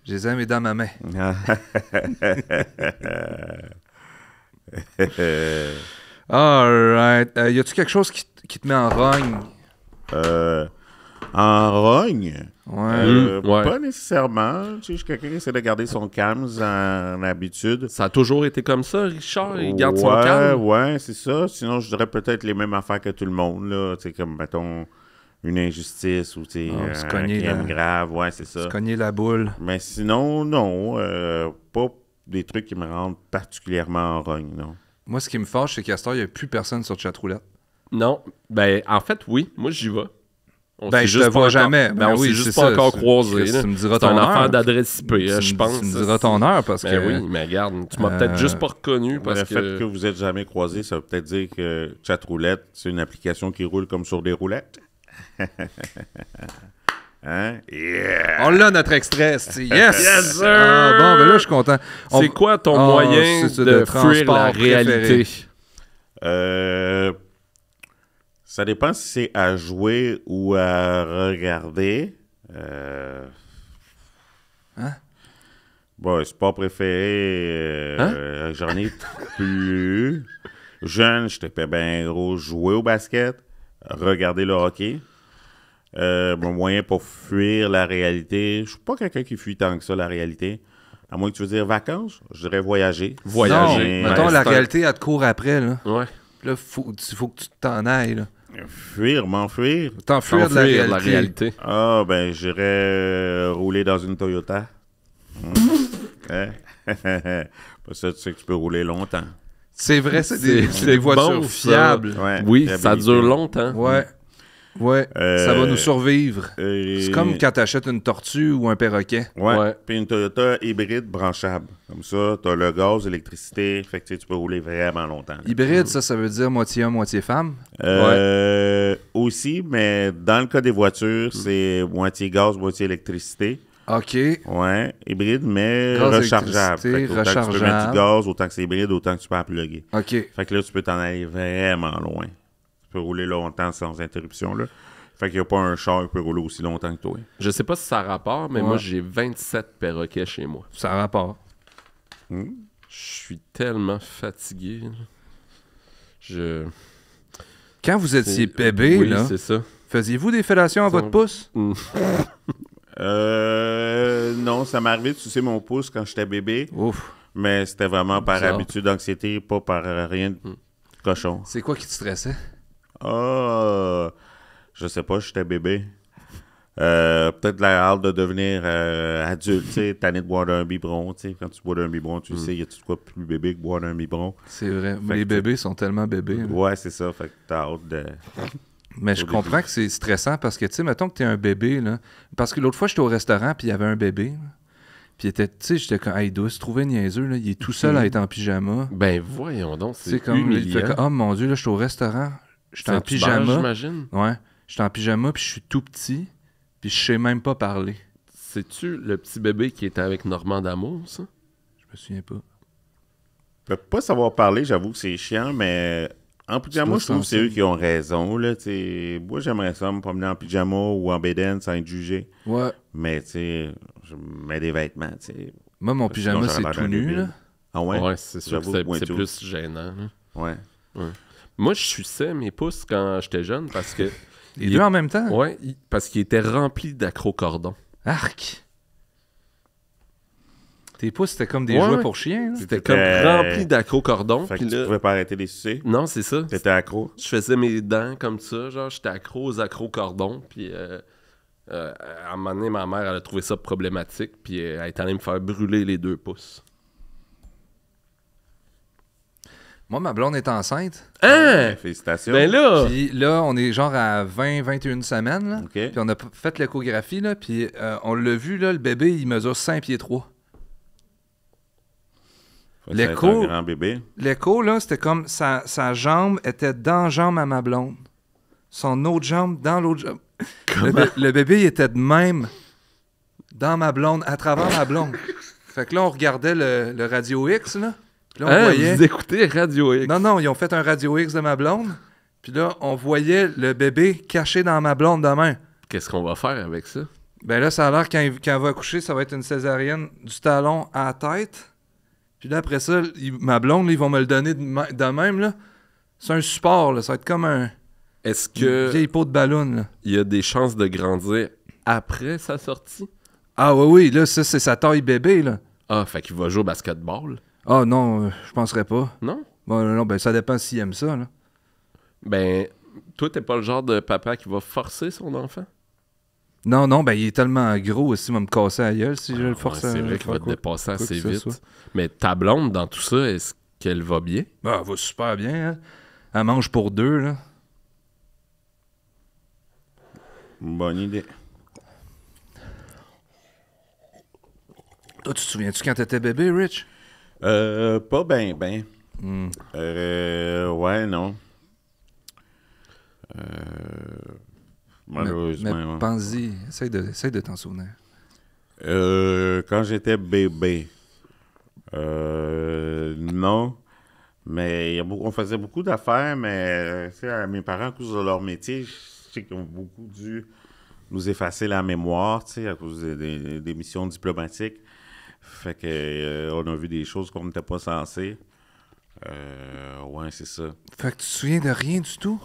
Je les aime, edamame. All right. Y a-tu quelque chose qui te met en rogne? En rogne? Ouais. Ouais. Pas nécessairement. Tu sais, je suis quelqu'un qui essaie de garder son calme en habitude. Ça a toujours été comme ça, Richard? Il garde son Ouais, calme? ouais, c'est ça. Sinon, je dirais peut-être les mêmes affaires que tout le monde, là. Tu sais, comme, mettons, une injustice ou, tu sais, se un cogner crime la- grave. Ouais, c'est ça. Se cogner la boule. Mais sinon, non. Pas des trucs qui me rendent particulièrement en rogne, non. Moi, ce qui me fâche, c'est qu'à cette heure, il n'y a plus personne sur Chatroulette. Non. Ben, en fait, oui. Moi, j'y vais. On Ben, s'est je juste te pas vois encore- jamais. Ben, Ben on oui, s'est c'est juste ça. pas encore C'est- croisés. Chris, là. tu me diras C'est ton une heure. affaire d'adresse IP, Tu je me- pense. Tu me diras ton heure parce Ben que... oui, mais regarde, tu m'as peut-être juste pas reconnu parce Le fait que que... vous êtes jamais croisés, ça veut peut-être dire que Chatroulette, c'est une application qui roule comme sur des roulettes. Hein? Yeah! On l'a, notre extrait. c'est- Yes! Yes, sir! Ah, bon, ben là, je suis content. On- C'est quoi ton Ah, moyen c'est ça, de de fuir la transport réalité? Ça dépend si c'est à jouer ou à regarder. Hein? Bon, sport préféré, j'en ai plus. Jeune, j'étais pas bien gros. Jouer au basket, regarder le hockey. Mon moyen pour fuir la réalité, je suis pas quelqu'un qui fuit tant que ça, la réalité. À moins que tu veux dire vacances, je dirais voyager. Voyager. Non, mettons, Ouais, la c'est un- réalité, elle te court après, là. Ouais. Là, faut que tu t'en ailles, là. Fuir, m'enfuir. T'enfuir de la S'enfuir réalité. la réalité. Ah, ben, j'irais rouler dans une Toyota. Hein? Parce que tu sais que tu peux rouler longtemps. C'est vrai, c'est C'est des voitures bon, ça. fiables. Ouais, Oui, ça fiabilité. dure longtemps. Ouais. Ouais, ça va nous survivre. C'est comme quand t'achètes une tortue ou un perroquet. Ouais. Ouais. Puis une Toyota hybride branchable. Comme ça, t'as le gaz, l'électricité. Fait que tu peux rouler vraiment longtemps. là. Hybride, ça veut dire moitié homme, moitié femme. Aussi, mais dans le cas des voitures, c'est moitié gaz, moitié électricité. OK. Ouais, hybride, mais Gaz, rechargeable. électricité, Fait que autant que tu peux mettre rechargeable. du gaz, autant que c'est hybride, autant que tu peux la plugger. OK. Fait que là, tu peux t'en aller vraiment loin. Tu peux rouler longtemps sans interruption, là. Fait qu'il n'y a pas un char qui peut rouler aussi longtemps que toi. Je sais pas si ça a rapport, mais Ouais. moi, j'ai 27 perroquets chez moi. Ça a rapport. Je suis tellement fatigué. Là. Je... Quand vous étiez c'est- bébé, oui, là, c'est ça. faisiez-vous des fellations à votre pouce? Non, ça m'est arrivé de sucer mon pouce quand j'étais bébé, Ouf. mais c'était vraiment par Bizarre. habitude d'anxiété, pas par rien de cochon. C'est quoi qui te stressait? Ah, je sais pas, j'étais bébé. Peut-être la hâte de devenir adulte, tu sais, tanné de boire d'un biberon, tu sais, quand tu bois d'un biberon, tu sais, y a-tu de quoi plus bébé que boire d'un biberon? C'est vrai. Fait Les que- bébés sont tellement bébés. là. Ouais, c'est ça, fait que t'as hâte de... Mais je Au comprends que c'est stressant parce que, tu sais, mettons que t'es un bébé, là. Parce que l'autre fois, j'étais au restaurant, puis il y avait un bébé, là. Puis il était, tu sais, j'étais comme, hey, il doit se trouver niaiseux, là. Il est tout seul à être en pyjama. Ben voyons donc, C'est c'est comme, il fait humiliant. comme, oh mon Dieu, là, je suis au restaurant, j'étais en Saint-Hubert, pyjama. j'imagine. Ouais, j'étais en pyjama, puis je suis tout petit, puis je sais même pas parler. C'est-tu le petit bébé qui était avec Normand D'Amour, ça? Je me souviens pas. Je peux pas savoir parler, j'avoue que c'est chiant, mais en pyjama, pas je trouve que c'est censé. eux qui ont raison, là, tu sais. Moi, j'aimerais ça me promener en pyjama ou en bédaine sans être jugé. Ouais. Mais, tu sais, je mets des vêtements, tu sais. Moi, mon Sinon, pyjama, j'aurais c'est l'air tout d'un nu, débile. là. Ah ouais? Ouais, c'est sûr que J'avoue, c'est moi, c'est tout. plus gênant. là. Ouais. Moi, je suçais mes pouces quand j'étais jeune parce que... Les il deux est- en même temps? Ouais, parce qu'il était rempli d'accrocordons. Arc! Tes pouces, c'était comme des Ouais, jouets ouais. pour chiens, là? C'était comme rempli d'accrocordons. Fait que Puis tu là... pouvais pas arrêter de les sucer. Non, c'est ça. T'étais accro. Je faisais mes dents comme ça, genre j'étais accro aux accrocordons, puis à un moment donné, ma mère, elle a trouvé ça problématique, puis elle est allée me faire brûler les 2 pouces. Moi, ma blonde est enceinte. Hein? Félicitations. Ben là! Puis là, on est genre à 20-21 semaines, là. OK. Puis on a fait l'échographie, là, puis on l'a vu, là, le bébé, il mesure 5 pieds 3. Fait que ça va être l'écho- un grand bébé. L'écho, là, c'était comme sa jambe était dans la jambe à ma blonde. Son autre jambe dans l'autre jambe. Le bébé, il était de même dans ma blonde, à travers ma blonde. Fait que là, on regardait le Radio X, là. Puis là, on Hein, voyait... vous écoutez Radio X? Non, ils ont fait un Radio X de ma blonde. Puis là, on voyait le bébé caché dans ma blonde de main. Qu'est-ce qu'on va faire avec ça? Ben là, ça a l'air quand elle va accoucher, ça va être une césarienne du talon à la tête. Puis là, après ça, ma blonde, là, ils vont me le donner de même, là. C'est un support, là. Ça va être comme Est-ce une que vieille peau de ballon, là. il y a des chances de grandir après sa sortie? Ah oui, là, ça, c'est sa taille bébé, là. Ah, fait qu'il va jouer au basketball? Ah non, je penserais pas. Non? Bon, non, ben ça dépend s'il aime ça, là. Ben, toi, t'es pas le genre de papa qui va forcer son enfant? Non, ben il est tellement gros aussi, il va me casser la gueule si je le Ouais, force à c'est vrai qu'il faire va te quoi. dépasser quoi assez que ce vite. soit. Mais ta blonde, dans tout ça, est-ce qu'elle va bien? Ah, elle va super bien, hein. Elle mange pour 2, là. Bonne idée. Toi, tu te souviens-tu quand t'étais bébé, Rich? Pas ben. Hmm. Ouais, non. Malheureusement. Mais ouais. pense-y, essaye de t'en souvenir. Quand j'étais bébé, non. Mais on faisait beaucoup d'affaires, mais tu sais, mes parents, à cause de leur métier, je sais qu'ils ont beaucoup dû nous effacer la mémoire, tu sais, à cause des missions diplomatiques. Fait que on a vu des choses qu'on n'était pas censés. Ouais, c'est ça. Fait que tu te souviens de rien du tout?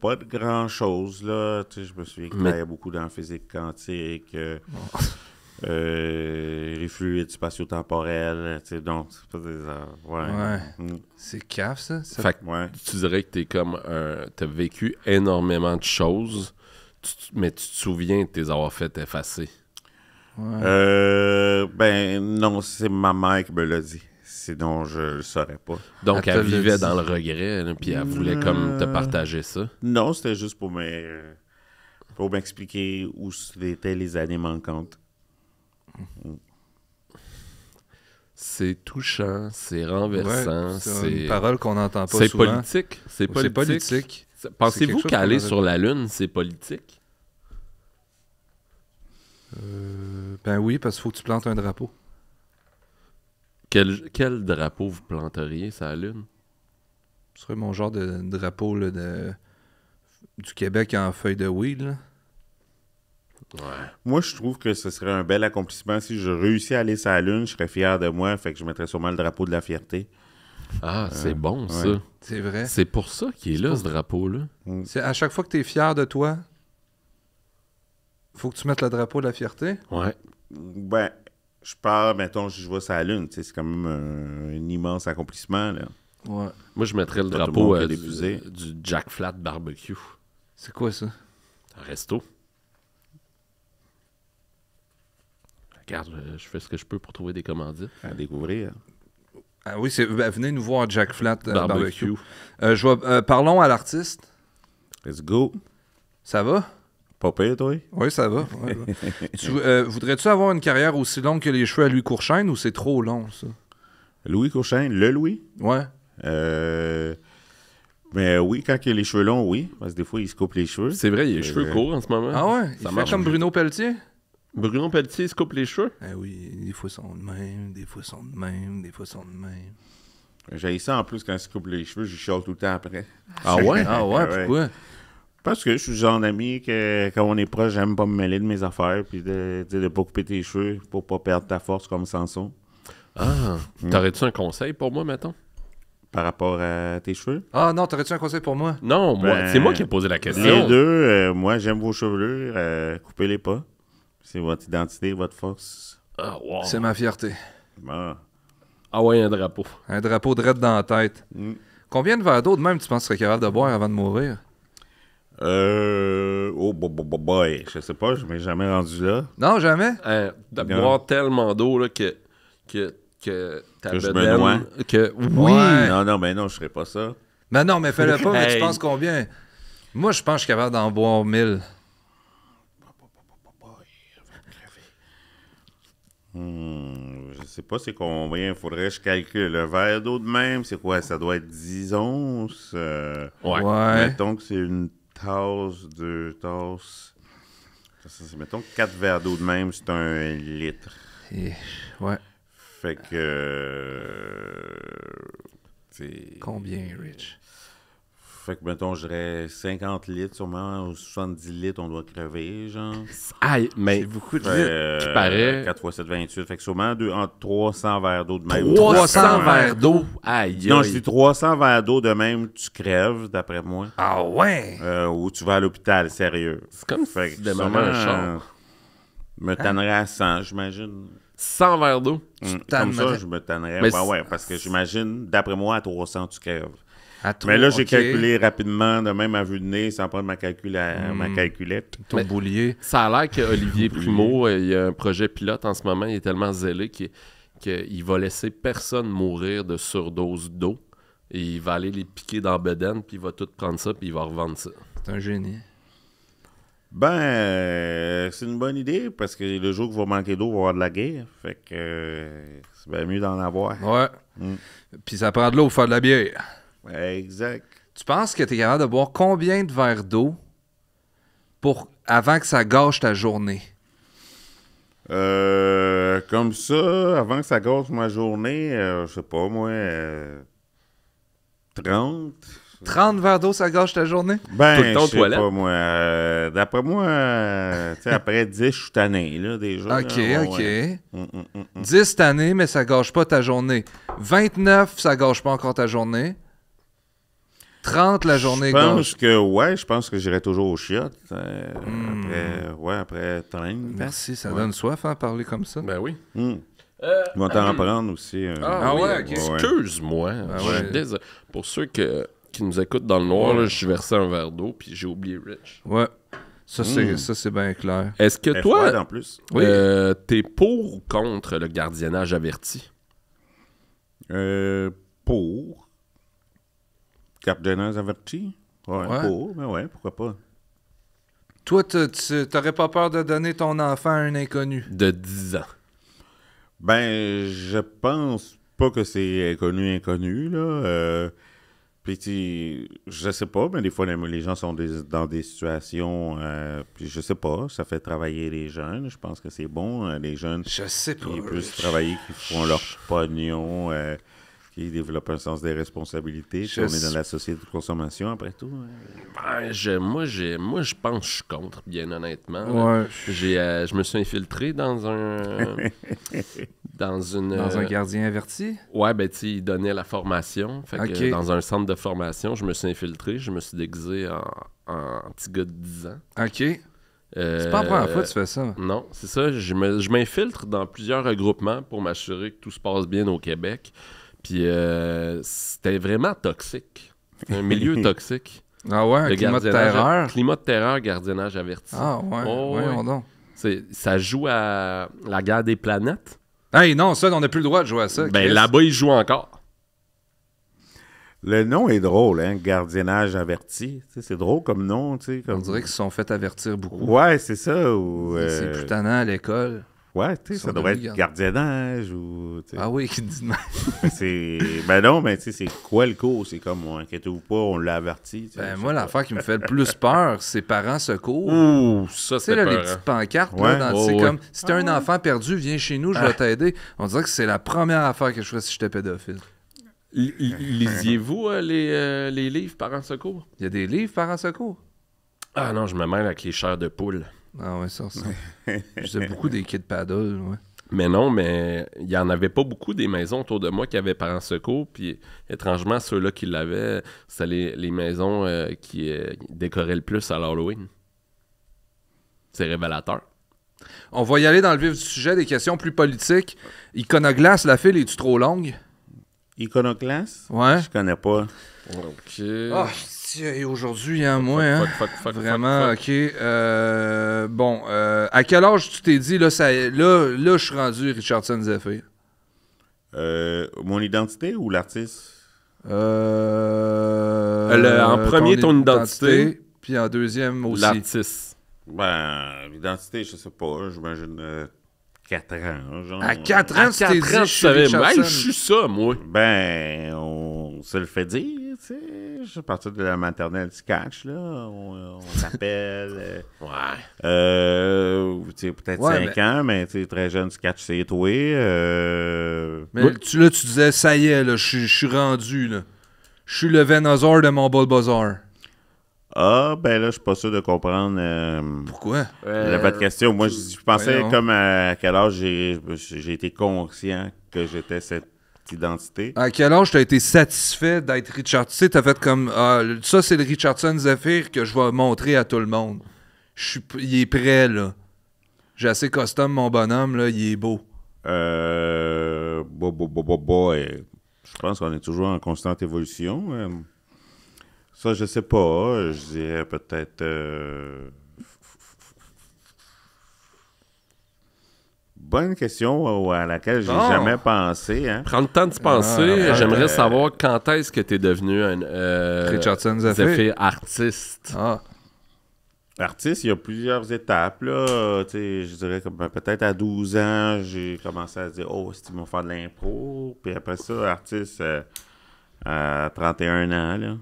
Pas de grand-chose, là. Tu sais, je me souviens qu'il Mais- travaillait beaucoup dans la physique quantique, les fluides spatio-temporels, tu sais, donc, c'est pas des... Ouais. Mm. C'est cave, ça? Fait que Ouais. tu dirais que t'es comme t'as vécu énormément de choses, mais tu te souviens de tes avoir fait effacer. Ben, non, c'est ma mère qui me l'a dit. Sinon, je le saurais pas. Donc, Elle te elle l'a vivait dit. dans le regret, là, puis elle voulait comme te partager ça. Non, c'était juste pour m'expliquer où étaient les années manquantes. C'est touchant, c'est renversant, Ouais, c'est c'est... une parole qu'on n'entend pas C'est souvent. politique. C'est C'est politique. politique. Pensez-vous quelque chose qu'aller qu'on sur la Lune, c'est politique? Ben oui, parce qu'il faut que tu plantes un drapeau. Quel drapeau vous planteriez sur la Lune? Ce serait mon genre de drapeau là, du Québec en feuille de weed. Là. Ouais. Moi, je trouve que ce serait un bel accomplissement. Si je réussis à aller sur la Lune, je serais fier de moi. Fait que je mettrais sûrement le drapeau de la fierté. Ah, c'est bon, ouais. ça. C'est vrai. C'est pour ça qu'il est là, ce drapeau-là. C'est à chaque fois que tu es fier de toi, faut que tu mettes le drapeau de la fierté. Ouais. Ben, je pars, mettons, je vois sur la Lune. Tu sais, c'est quand même un immense accomplissement, là. Ouais. Moi, je mettrais le Tout le drapeau monde qui a des fusées. du Jack Flat Barbecue. C'est quoi ça? Un resto. Regarde, je fais ce que je peux pour trouver des commandites. À découvrir. Ah oui, venez nous voir Jack Flat Barbecue. Barbecue. Parlons à l'artiste. Let's go. Ça va? Pas pire, toi? Oui, ça va. Ouais, ouais. Voudrais-tu avoir une carrière aussi longue que les cheveux à Louis Courchaine ou c'est trop long, ça? Louis Courchaine, le Louis? Ouais. Mais oui, quand il a les cheveux longs, oui. Parce que des fois, il se coupe les cheveux. C'est vrai, il a les cheveux courts en ce moment. Ah ouais? Il Ça fait marche. comme Bruno Pelletier? Bruno Pelletier se coupe les cheveux. Ah oui, des fois ils sont de même, des fois ils sont de même, des fois ils sont de même. J'ai ça en plus quand il se coupe les cheveux, je chiale tout le temps après. Ah ouais? Ah ouais, Ouais. pourquoi? Parce que je suis le genre d'ami que quand on est proche, j'aime pas me mêler de mes affaires puis de pas couper tes cheveux pour pas perdre ta force comme Samson. Ah, t'aurais-tu un conseil pour moi, mettons? Par rapport à tes cheveux. Ah non, t'aurais-tu un conseil pour moi? Non, moi, Ben, c'est moi qui ai posé la question. Les deux, moi j'aime vos chevelures, coupez-les pas. C'est votre identité, votre force. Ah, wow. C'est ma fierté. Bon. Ah ouais, un drapeau. Un drapeau drette dans la tête. Mm. Combien de verres d'eau de même tu penses que tu serais capable de boire avant de mourir? Oh, boy. Je sais pas, je m'ai jamais rendu là. Non, jamais? De boire tellement d'eau là, que ta Que je me bedaine- noie. Que, oui! Ouais. Non, je ferais pas ça. Mais non, mais fais-le pas, mais tu Hey. penses combien? Moi, je pense que je suis capable d'en boire 1000. Je sais pas c'est combien, faudrait que je calcule. Le verre d'eau de même, c'est quoi? Ça doit être 10 onces. Ouais. Mettons que c'est une tasse, 2 tasses. Mettons que 4 verres d'eau de même, c'est 1 litre. Et- Ouais. Fait que... c'est... Combien, Rich? Fait que, mettons, je dirais 50 litres sûrement, ou 70 litres, on doit crever, genre. Aïe, mais beaucoup de Qui paraît- 4 x 7, 28. Fait que sûrement entre 300 verres d'eau de même. 300 verres d'eau. Aïe, Non, aïe. je dis 300 verres d'eau de même, tu crèves, d'après moi. Ah ouais? Ou tu vas à l'hôpital, sérieux. C'est comme Fait si que tu démarrais un char. me tannerais à 100, j'imagine. 100 verres d'eau. Comme tannerais. ça, je me tannerais. Mais Ouais, parce que j'imagine, d'après moi, à 300, tu crèves. À toi, Mais là, j'ai ok. calculé rapidement, de même à vue de nez, sans prendre ma calculette. Ton boulier. Ça a l'air qu'Olivier Primo, il y a un projet pilote en ce moment, il est tellement zélé qu'il va laisser personne mourir de surdose d'eau. Et il va aller les piquer dans bedaine, puis il va tout prendre ça, puis il va revendre ça. C'est un génie. Ben, c'est une bonne idée, parce que le jour qu'il va manquer d'eau, il va y avoir de la guerre. Fait que c'est bien mieux d'en avoir. Ouais. Mm. Puis ça prend de l'eau pour faire de la bière. Exact. Tu penses que tu es capable de boire combien de verres d'eau avant que ça gâche ta journée? Comme ça, avant que ça gâche ma journée, je sais pas, moi, 30. 30 verres d'eau, ça gâche ta journée? Ben, Tout le temps aux je sais toilettes? pas, moi. D'après moi, tu sais, après 10, je suis tanné, là, déjà. OK, là, OK. ouais. 10 cette année, mais ça gâche pas ta journée. 29, ça gâche pas encore ta journée. 30, la journée gâche. Je pense que j'irai toujours aux chiottes. Après 30. Merci, ça donne soif, hein, parler comme ça. Ben oui. Ils vont t'en prendre aussi. Ah oui, ouais, ok. Excuse-moi. Je suis ouais. désolé. Pour ceux qui nous écoutent dans le noir, là, je versais un verre d'eau puis j'ai oublié Rich. Ouais. Ça, c'est bien clair. Est-ce que Elle est froide, toi, en plus. Oui. t'es pour ou contre le gardiennage averti? Pour. Gardiennage averti? Ouais. Pour. Mais ouais, pourquoi pas. Toi, t'aurais pas peur de donner ton enfant à un inconnu? De 10 ans. Ben, je pense pas que c'est inconnu, là. Puis, je sais pas, mais des fois, les gens sont dans des situations... puis, je sais pas, ça fait travailler les jeunes. Je pense que c'est bon, les jeunes Je sais pas. qui puissent travailler, qui font leur pognon, qui développent un sens des responsabilités. Puis, on est dans la société de consommation, après tout. Ben, moi, je pense que je suis contre, bien honnêtement. là. Ouais. Je me suis infiltré dans Dans un gardien averti? Ouais, ben, tu sais, il donnait la formation. Fait que, Ok. dans un centre de formation, je me suis infiltré. Je me suis déguisé en petit gars de 10 ans. OK. C'est pas la première fois que tu fais ça. Non, c'est ça. Je m'infiltre dans plusieurs regroupements pour m'assurer que tout se passe bien au Québec. Puis c'était vraiment toxique. Un milieu toxique. Ah ouais, un Le climat de gardiennage- terreur. Climat de terreur, gardiennage averti. Ah ouais, Oh, voyons ouais. donc. Ça joue à la guerre des planètes. Hey, non, ça, on n'a plus le droit de jouer à ça. Ben Chris. là-bas, ils jouent encore. Le nom est drôle, hein, gardiennage averti. Tu sais, c'est drôle comme nom, tu sais. On Comme... dirait qu'ils se sont fait avertir beaucoup. Ouais, c'est ça. Ou, C'est plus tannant à l'école. ouais, tu Ils sais, sont ça devrait devenus être gardiennage ou... tu sais. Ah oui, qui dit de même. C'est... Ben non, mais tu sais, c'est quoi le cours? C'est comme, inquiétez-vous pas, on l'a averti. tu sais, Ben, je moi, sais l'affaire qui me fait le plus peur, c'est parents secours. Ouh, ça, Tu sais, c'est là, les peur. petites pancartes, Ouais. là, Oh, c'est ouais. comme, si t'as un enfant perdu, viens chez nous, je vais t'aider. On dirait que c'est la première affaire que je ferais si j'étais pédophile. Lisiez-vous les livres Parents Secours? Il y a des livres, parents secours? Ah non, je me mêle avec les chairs de poule. Ah ouais, ça. Je faisais beaucoup des kids paddle, ouais. Mais non, mais il n'y en avait pas beaucoup des maisons autour de moi qui avaient Parents Secours. Puis étrangement, ceux-là qui l'avaient, c'était les maisons qui décoraient le plus à l'Halloween. C'est révélateur. On va y aller dans le vif du sujet, des questions plus politiques. Iconoglace, la file, est-tu trop longue? Iconoclaste? Ouais. Je connais pas. OK. Ah, et aujourd'hui, hein, moi, hein? Fuck, Vraiment, fuck. OK. Bon, à quel âge tu t'es dit, là, je suis rendu Richardson Zephyr? Mon identité ou l'artiste? En premier, ton identité. Puis en deuxième aussi. L'artiste. Ben, l'identité, je sais pas, j'imagine 4 ans. Genre. À 4 ans, tu t'es dit, je je suis savais, Richardson. je suis ça, moi. Ben, on se le fait dire, tu sais. Je suis parti de la maternelle du catch, là. On s'appelle. Ouais. Tu sais, peut-être Ouais, 5 ans, mais tu sais, très jeune, du catch, c'est toi. Mais tu disais, ça y est, là, je suis rendu, là. Je suis le Venusaur de mon Bulbasaur. Ah, ben là, je suis pas sûr de comprendre Pourquoi? votre question. Moi, je pensais voyons. comme à quel âge j'ai été conscient que j'étais cette identité. À quel âge t'as été satisfait d'être Richardson? Tu sais, t'as fait comme, ça, c'est le Richardson Zephyr que je vais montrer à tout le monde. Il est prêt, là. J'ai assez custom, mon bonhomme, là, il est beau. Je pense qu'on est toujours en constante évolution. Ça, je sais pas. Je dirais peut-être... Bonne question à laquelle j'ai Bon. jamais pensé. Hein. Prends le temps d'y penser. Ah, J'aimerais savoir quand est-ce que tu es devenu un Richardson Zephyr. artiste. Ah. Artiste, il y a plusieurs étapes. Là. Tu sais, je dirais que peut-être à 12 ans, j'ai commencé à dire « Oh, c'est-tu mon faire de l'impro? » Puis après ça, artiste à 31 ans. Là.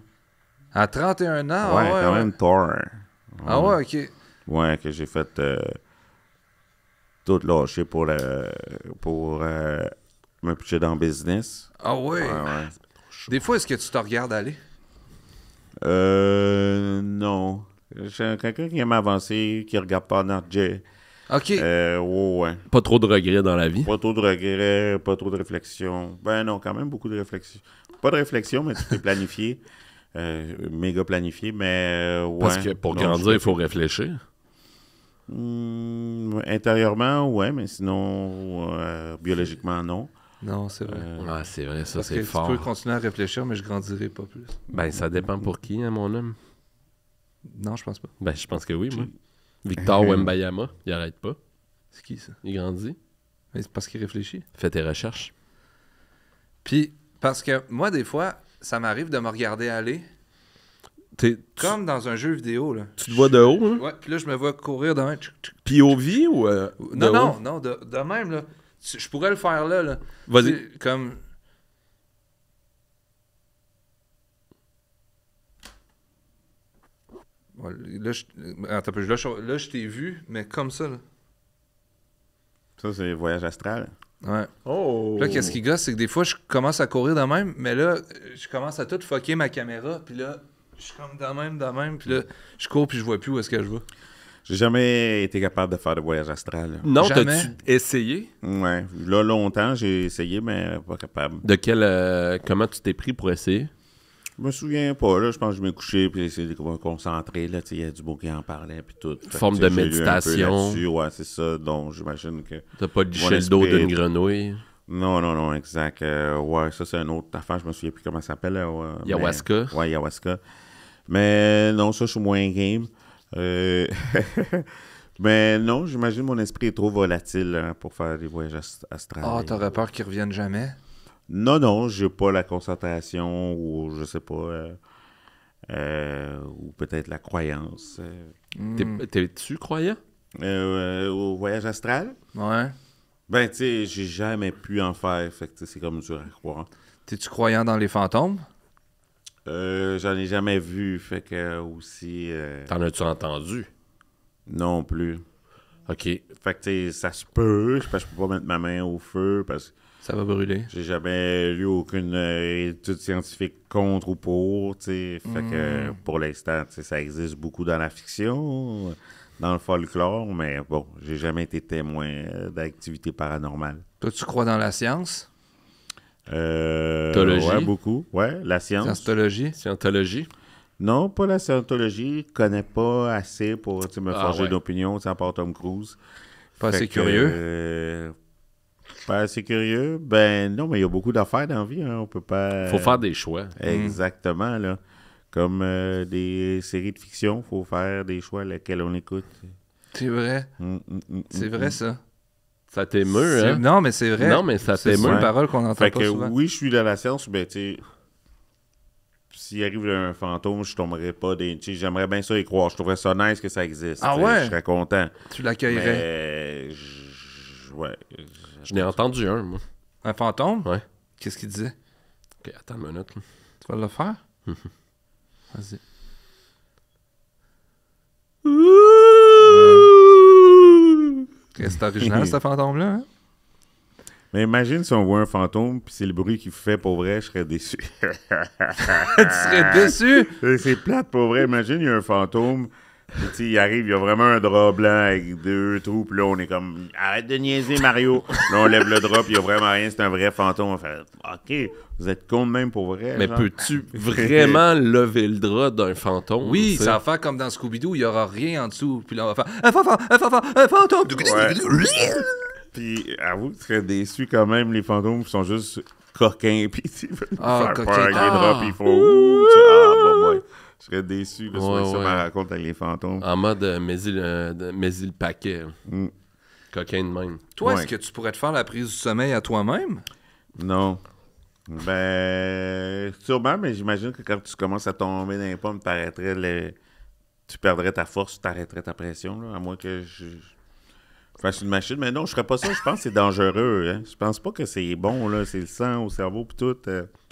À 31 ans? Ouais, ah ouais, quand ouais. même tort. Ah ouais, OK. Ouais, que j'ai fait tout lâcher pour me pitcher dans le business. Ah ouais. Ouais. Des fois, est-ce que tu te regardes aller? Non. J'ai quelqu'un qui aime avancer, qui regarde pas notre jet. OK. Ouais. Pas trop de regrets dans la vie. Pas trop de regrets, pas trop de réflexion. Ben non, quand même beaucoup de réflexion. Pas de réflexion, mais tu peux planifier. Méga planifié, mais ouais. Parce que pour grandir, il faut réfléchir. Intérieurement, ouais, mais sinon, biologiquement, non. Non, c'est vrai. Ah, c'est vrai, ça, Parce c'est que fort. tu peux continuer à réfléchir, mais je grandirai pas plus. Ben, ça dépend pour qui, hein, mon homme. Non, je pense pas. Ben, je pense que oui, moi. Victor Wembayama, il arrête pas. C'est qui, ça? Il grandit. Mais c'est parce qu'il réfléchit. Fais tes recherches. Puis, parce que moi, des fois, ça m'arrive de me regarder aller, comme dans un jeu vidéo, là. Tu te vois de haut, hein? Ouais, puis là, je me vois courir de même. POV ou de haut? Non, de même, là. Je pourrais le faire là. Vas-y. Tu sais, comme... Ouais, là, attends un peu, là, je t'ai vu, mais comme ça, là. Ça, c'est voyage astral. Ouais. Oh! Puis là, qu'est-ce qui gosse, c'est que des fois, je commence à courir de même, mais là, je commence à tout fucker ma caméra, puis là, je suis comme de même, puis là, je cours, puis je vois plus où est-ce que je vais. J'ai jamais été capable de faire de voyage astral. Là. Non, Jamais. t'as-tu essayé? Ouais. Là, longtemps, j'ai essayé, mais pas capable. De quel... comment tu t'es pris pour essayer? Je me souviens pas, là. Je pense que je m'ai couché, puis j'ai essayé de me concentrer, là. Il y a du beau qui en parlait, puis tout. Fait Forme que, de j'ai lu un peu méditation. là-dessus. Ouais, c'est ça. Donc, j'imagine que... T'as pas liché le esprit- dos d'une grenouille? Non, exact. Ouais, ça, c'est une autre affaire. Je me souviens plus comment ça s'appelle. Là, Ayahuasca? Ouais, ayahuasca. Mais non, ça, je suis moins game. Mais non, j'imagine mon esprit est trop volatile hein, pour faire des voyages astrales. Ah, t'aurais peur qu'ils reviennent jamais? Non, j'ai pas la concentration ou je sais pas, ou peut-être la croyance. T'es-tu croyant? Au voyage astral? Ouais. Ben, tu sais, j'ai jamais pu en faire, fait que tu sais, c'est comme dur à croire. T'es-tu croyant dans les fantômes? J'en ai jamais vu, fait que aussi... T'en as-tu entendu? non plus. OK. Fait que tu sais, ça se peut, parce que je peux pas mettre ma main au feu, parce que Ça va brûler. j'ai jamais lu aucune étude scientifique contre ou pour, tu sais. Fait que pour l'instant, tu sais, ça existe beaucoup dans la fiction, dans le folklore, mais bon, j'ai jamais été témoin d'activités paranormales. Toi, tu crois dans la science? Scientologie? Ouais, beaucoup. Ouais, la science. Scientologie? Scientologie? Non, pas la scientologie. Je connais pas assez pour tu sais, me forger ouais. une opinion, tu sais, à part Tom Cruise. Pas Fait assez que, curieux? Pas assez curieux? Ben non, mais il y a beaucoup d'affaires dans la vie. Hein. On peut pas... Faut faire des choix. Exactement, là. Comme des séries de fiction, faut faire des choix lesquels on écoute. C'est vrai. C'est vrai, ça. Ça t'émeut, C'est- hein? Non, mais c'est vrai. Non, mais ça C'est t'émeut. une parole qu'on n'entend Fait pas que souvent. oui, je suis dans la science, mais tu sais, s'il arrive un fantôme, je tomberais pas des... Tu sais, j'aimerais bien ça y croire. Je trouverais ça nice que ça existe. Ah tu sais, ouais? Je serais content. Tu l'accueillerais. Mais... Ouais. Je n'ai entendu un, moi. Un fantôme? Ouais. Qu'est-ce qu'il disait? OK, attends une minute. là. Tu vas le faire? Vas-y. C'est original, ce fantôme-là, hein? Mais imagine si on voit un fantôme, puis c'est le bruit qu'il fait pour vrai, je serais déçu. Tu serais déçu? C'est plate pour vrai. Imagine, il y a un fantôme, puis tu sais, il arrive, il y a vraiment un drap blanc avec 2 trous, puis là, on est comme, arrête de niaiser, Mario. Là, on lève le drap, puis il y a vraiment rien, c'est un vrai fantôme. On fait, OK, vous êtes con de même pour vrai. Mais genre. peux-tu vraiment lever le drap d'un fantôme? Oui, tu sais? ça va faire comme dans Scooby-Doo, il n'y aura rien en dessous. Puis là, on va faire un fantôme! Puis, avoue que tu serais déçu quand même, les fantômes qui sont juste coquins, puis ils veulent nous Ah, faire coquins. peur avec les Ah. draps, puis ils font ouh, bah, ouais. Je serais déçu, là, Ouais, c'est ça ouais. ma raconte avec les fantômes. En mode mets-y le paquet. Coquin de même. Toi, Ouais. est-ce que tu pourrais te faire la prise du sommeil à toi-même? Non. Ben, sûrement, mais j'imagine que quand tu commences à tomber dans les pommes, tu perdrais ta force, tu t'arrêterais ta pression, là, à moins que je fasse une machine. Mais non, je ferais pas ça. Je pense que c'est dangereux. Hein. Je pense pas que c'est bon, là. C'est le sang au cerveau pis tout.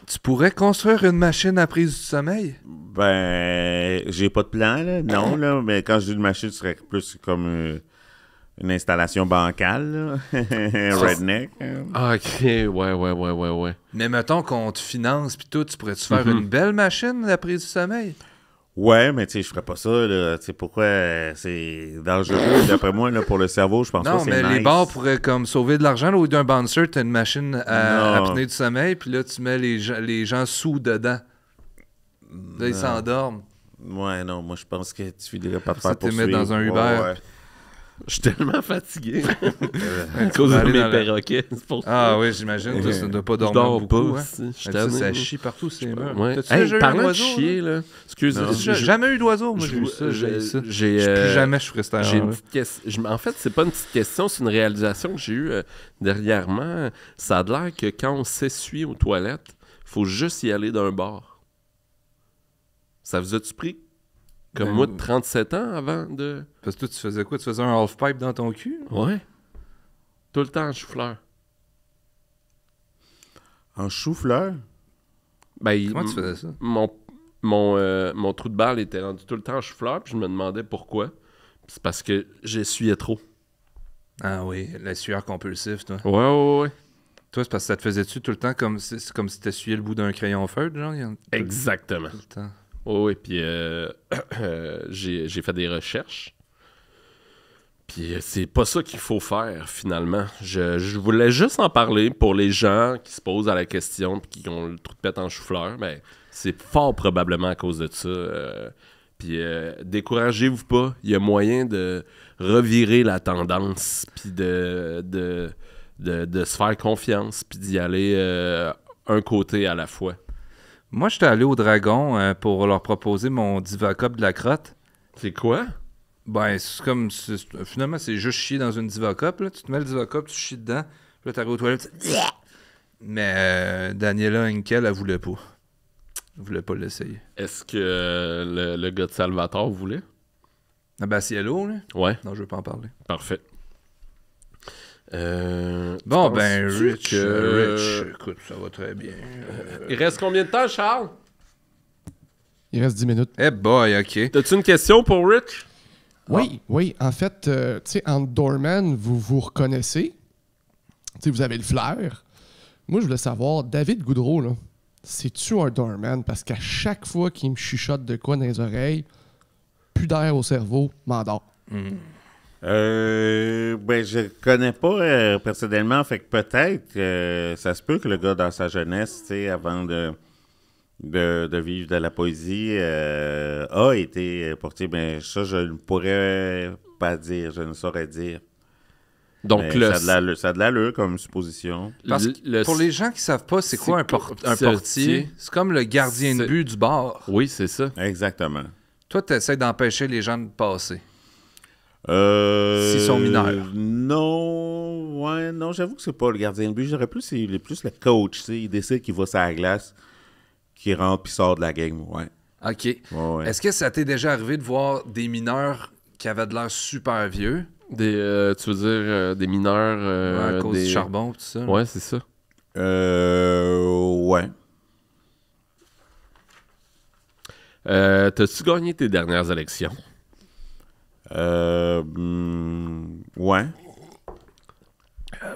Tu pourrais construire une machine à prise du sommeil? Ben, j'ai pas de plan, là. Non, là. Mais quand je dis une machine, ce serait plus comme une installation bancale, là. Redneck. Hein. Ah, OK. Ouais. Mais mettons qu'on te finance puis tout, tu pourrais-tu faire une belle machine à prise du sommeil? Ouais, mais tu sais, je ferais pas ça, là. Tu sais, pourquoi c'est dangereux, d'après moi, là, pour le cerveau, je pense pas Non, que c'est mais nice. les bars pourraient comme sauver de l'argent. Là, au lieu d'un bouncer, t'as une machine à Non. apnée du sommeil, puis là, tu mets les gens sous dedans. Là, ils s'endorment. Ouais, non, moi, je pense que tu finirais par te Ça, faire te met poursuivre. dans un Uber. Ouais. Je suis tellement fatigué à Tu cause vas de aller mes dans la- perroquets. C'est pour ça. Ah oui, j'imagine. Toi, ça ne doit pas Je dormir dors beaucoup. pas Hein. aussi. Je suis Mais ça, tanné, ça là. chie partout, ces murs. Ouais. T'as-tu Hey, déjà eu un parlant de oiseau? chier, là. Excuse, Non. J'ai jamais eu d'oiseau, moi, j'ai eu ça. J'ai eu ça. j'ai, Plus jamais je ferais cette J'ai une erreur-là. petite question. En fait, c'est pas une petite question, c'est une réalisation que j'ai eue dernièrement. Ça a l'air que quand on s'essuie aux toilettes, faut juste y aller d'un bord. Ça vous a-tu pris? Comme Ben, moi de 37 ans avant de... Parce que toi, tu faisais quoi? Tu faisais un half-pipe dans ton cul? Ouais. Tout le temps en chou-fleur. En chou-fleur? Ben, Comment tu faisais ça? Mon trou de balle était rendu tout le temps en chou-fleur, puis je me demandais pourquoi. Puis c'est parce que j'essuyais trop. Ah oui, la sueur compulsive, toi. Ouais. Toi, c'est parce que ça te faisait-tu tout le temps comme si t'essuyais le bout d'un crayon feutre, genre? Exactement. Tout le temps. Oui, puis j'ai fait des recherches. Puis c'est pas ça qu'il faut faire, finalement. Je voulais juste en parler pour les gens qui se posent à la question puis qui ont le trou de pète en chou-fleur. Ben, c'est fort probablement à cause de ça. Puis découragez-vous pas. Il y a moyen de revirer la tendance puis de se faire confiance puis d'y aller un côté à la fois. Moi, j'étais allé au Dragon pour leur proposer mon Divacop de la crotte. C'est quoi? Ben, finalement, c'est juste chier dans une Divacop. Là. Tu te mets le Divacop, tu chies dedans. Puis là, t'arrives aux toilettes. Mais Daniela Henkel, elle voulait pas. Elle voulait pas l'essayer. Est-ce que le gars de Salvatore voulait? Ah ben, Cielo, là? Ouais, Non, je veux pas en parler. parfait. Bon, ben, penses-tu Rich, que- écoute, ça va très bien. Il reste combien de temps, Charles? Il reste 10 minutes. Eh boy, OK. T'as-tu une question pour Rich? Oui. En fait, tu sais, en doorman, vous vous reconnaissez. Tu sais, vous avez le flair. Moi, je voulais savoir, David Goudreau, là, c'est-tu un doorman? Parce qu'à chaque fois qu'il me chuchote de quoi dans les oreilles, plus d'air au cerveau, m'endort. Ben, je connais pas personnellement, fait que peut-être, ça se peut que le gars, dans sa jeunesse, tu sais, avant de vivre de la poésie, a été portier. Ben, ça, je ne pourrais pas dire, je ne saurais dire. Donc, Mais ça a de l'allure comme supposition. Parce que pour les gens qui savent pas, c'est quoi un portier? C'est comme le gardien de C'est- but du bar. Oui, c'est ça. Exactement. Toi, tu essaies d'empêcher les gens de passer. S'ils sont mineurs. Non, j'avoue que c'est pas le gardien de but. J'aurais plus, il est plus le coach, tu sais. Il décide qu'il va sur la glace, qu'il rentre puis sort de la game, ouais. OK. Ouais. Est-ce que ça t'est déjà arrivé de voir des mineurs qui avaient de l'air super vieux Tu veux dire des mineurs... à cause des... du charbon et tout ça? Ouais, c'est ça. Ouais. T'as-tu gagné tes dernières élections? Ouais.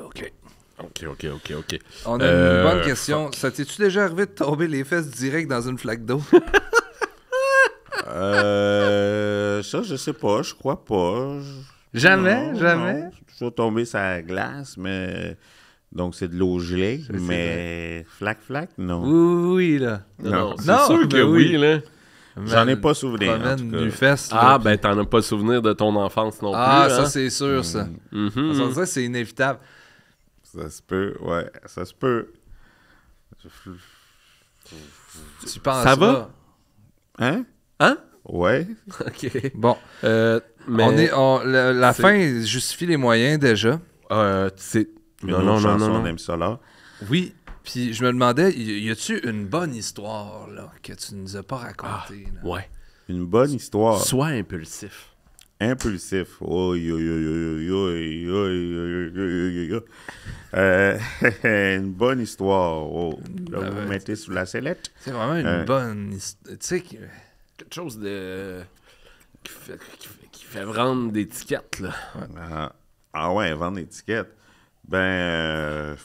OK. OK. On a une bonne question. Ça t'es-tu déjà arrivé de tomber les fesses direct dans une flaque d'eau? Ça, je sais pas, je crois pas. Jamais? Non. Je suis toujours tombé sur la glace, mais... Donc, c'est de l'eau gelée, mais... Flac, non. Oui, là. Non. C'est Non, sûr que ben oui, oui. là. J'en ai pas souvenir, en Promène tout cas. du fesse. là, Ah, puis- ben t'en as pas souvenir de ton enfance non Ah, plus, ça, hein? c'est sûr, ça. Mhm. Ça veut dire que c'est inévitable. Ça se peut, ouais, ça se peut. Tu penses Ça va? Hein? Hein? Ouais. OK. Bon, Mais... la c'est- fin justifie les moyens déjà. c'est... Une Non, autre non, chanson non. d'Aime Solar. Oui. Puis je me demandais, y a-tu une bonne histoire là que tu nous as pas racontée? là? Ouais. Une bonne histoire. Sois impulsif. Impulsif. Oi. Une bonne histoire. Oh. Là, vous vous mettez sous la sellette. C'est vraiment une bonne histoire. Tu sais, Quelque chose de... qui fait vendre des tickets, là. Ah ouais, vendre des étiquettes. Ben,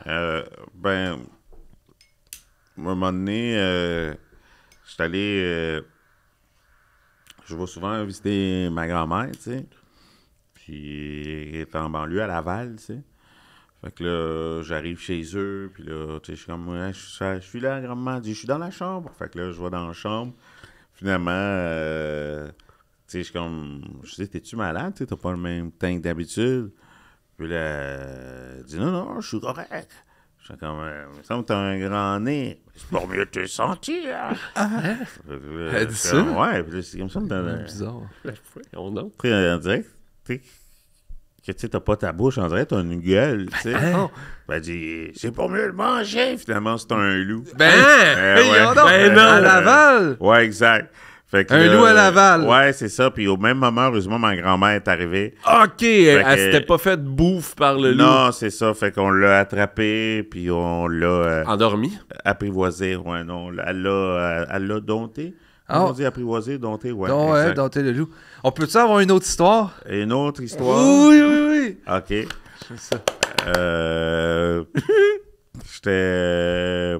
à un moment donné, je suis allé... je vais souvent visiter ma grand-mère, tu sais. Puis, elle est en banlieue, à Laval, tu sais. Fait que là, j'arrive chez eux, puis là, tu sais, je suis comme... Ouais, je suis là, grand-mère. Elle dit, je suis dans la chambre. Fait que là, je vais dans la chambre. Finalement, tu sais, je suis comme... Je dis, t'es-tu malade? Tu sais, t'as pas le même teint que d'habitude. Puis là, elle dit, non, je suis correct. Je suis comme, il me semble que t'as un grand nez. C'est pour mieux te sentir. Elle dit ça? Ouais, puis là, c'est comme ça. Bizarre. On a. Tu sais, on dirait que tu sais, t'as pas ta bouche, on dirait que t'as une gueule, tu sais. Ben, elle dit, c'est pour mieux le manger. Finalement, c'est un loup. Ben, ouais. non, à Laval. Ouais, exact. Fait que, Un loup à Laval. Ouais, c'est ça. Puis au même moment, heureusement, ma grand-mère est arrivée. OK, elle que- s'était pas fait bouffe par le loup. Non, c'est ça. Fait qu'on l'a attrapé, puis on l'a Endormi. apprivoisé. Ouais, non, elle l'a dompté. Ah. On dit apprivoisé, dompté, ouais. Donc, ouais, exact. dompter le loup. On peut-tu avoir une autre histoire? Et une autre histoire. Oui. OK. C'est ça. J'étais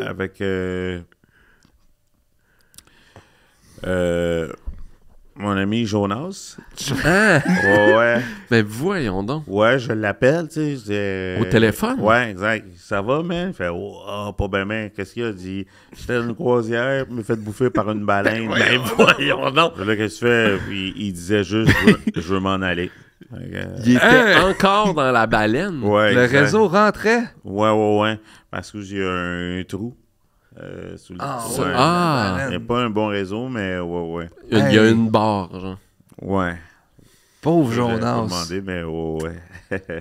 avec mon ami Jonas. Hein? Ouais. Ben voyons donc. Ouais, je l'appelle, tu sais. Au téléphone? Ouais, exact. Ça va, man? Il fait, oh, pas bien, man. Qu'est-ce qu'il a dit? J'étais dans une croisière, me fait bouffer par une baleine. Ben voyons donc. Là, qu'est-ce que tu fais? Puis il disait juste, je veux m'en aller. Il était encore dans la baleine. Ouais, Le exact. réseau rentrait. Ouais. Parce que j'ai un trou. Sous le ouais. ouais. Ah. Il n'y a pas un bon réseau, mais ouais. Il y a une barre, genre. Ouais. Pauvre J'avais pas Jonas. demandé, mais ouais.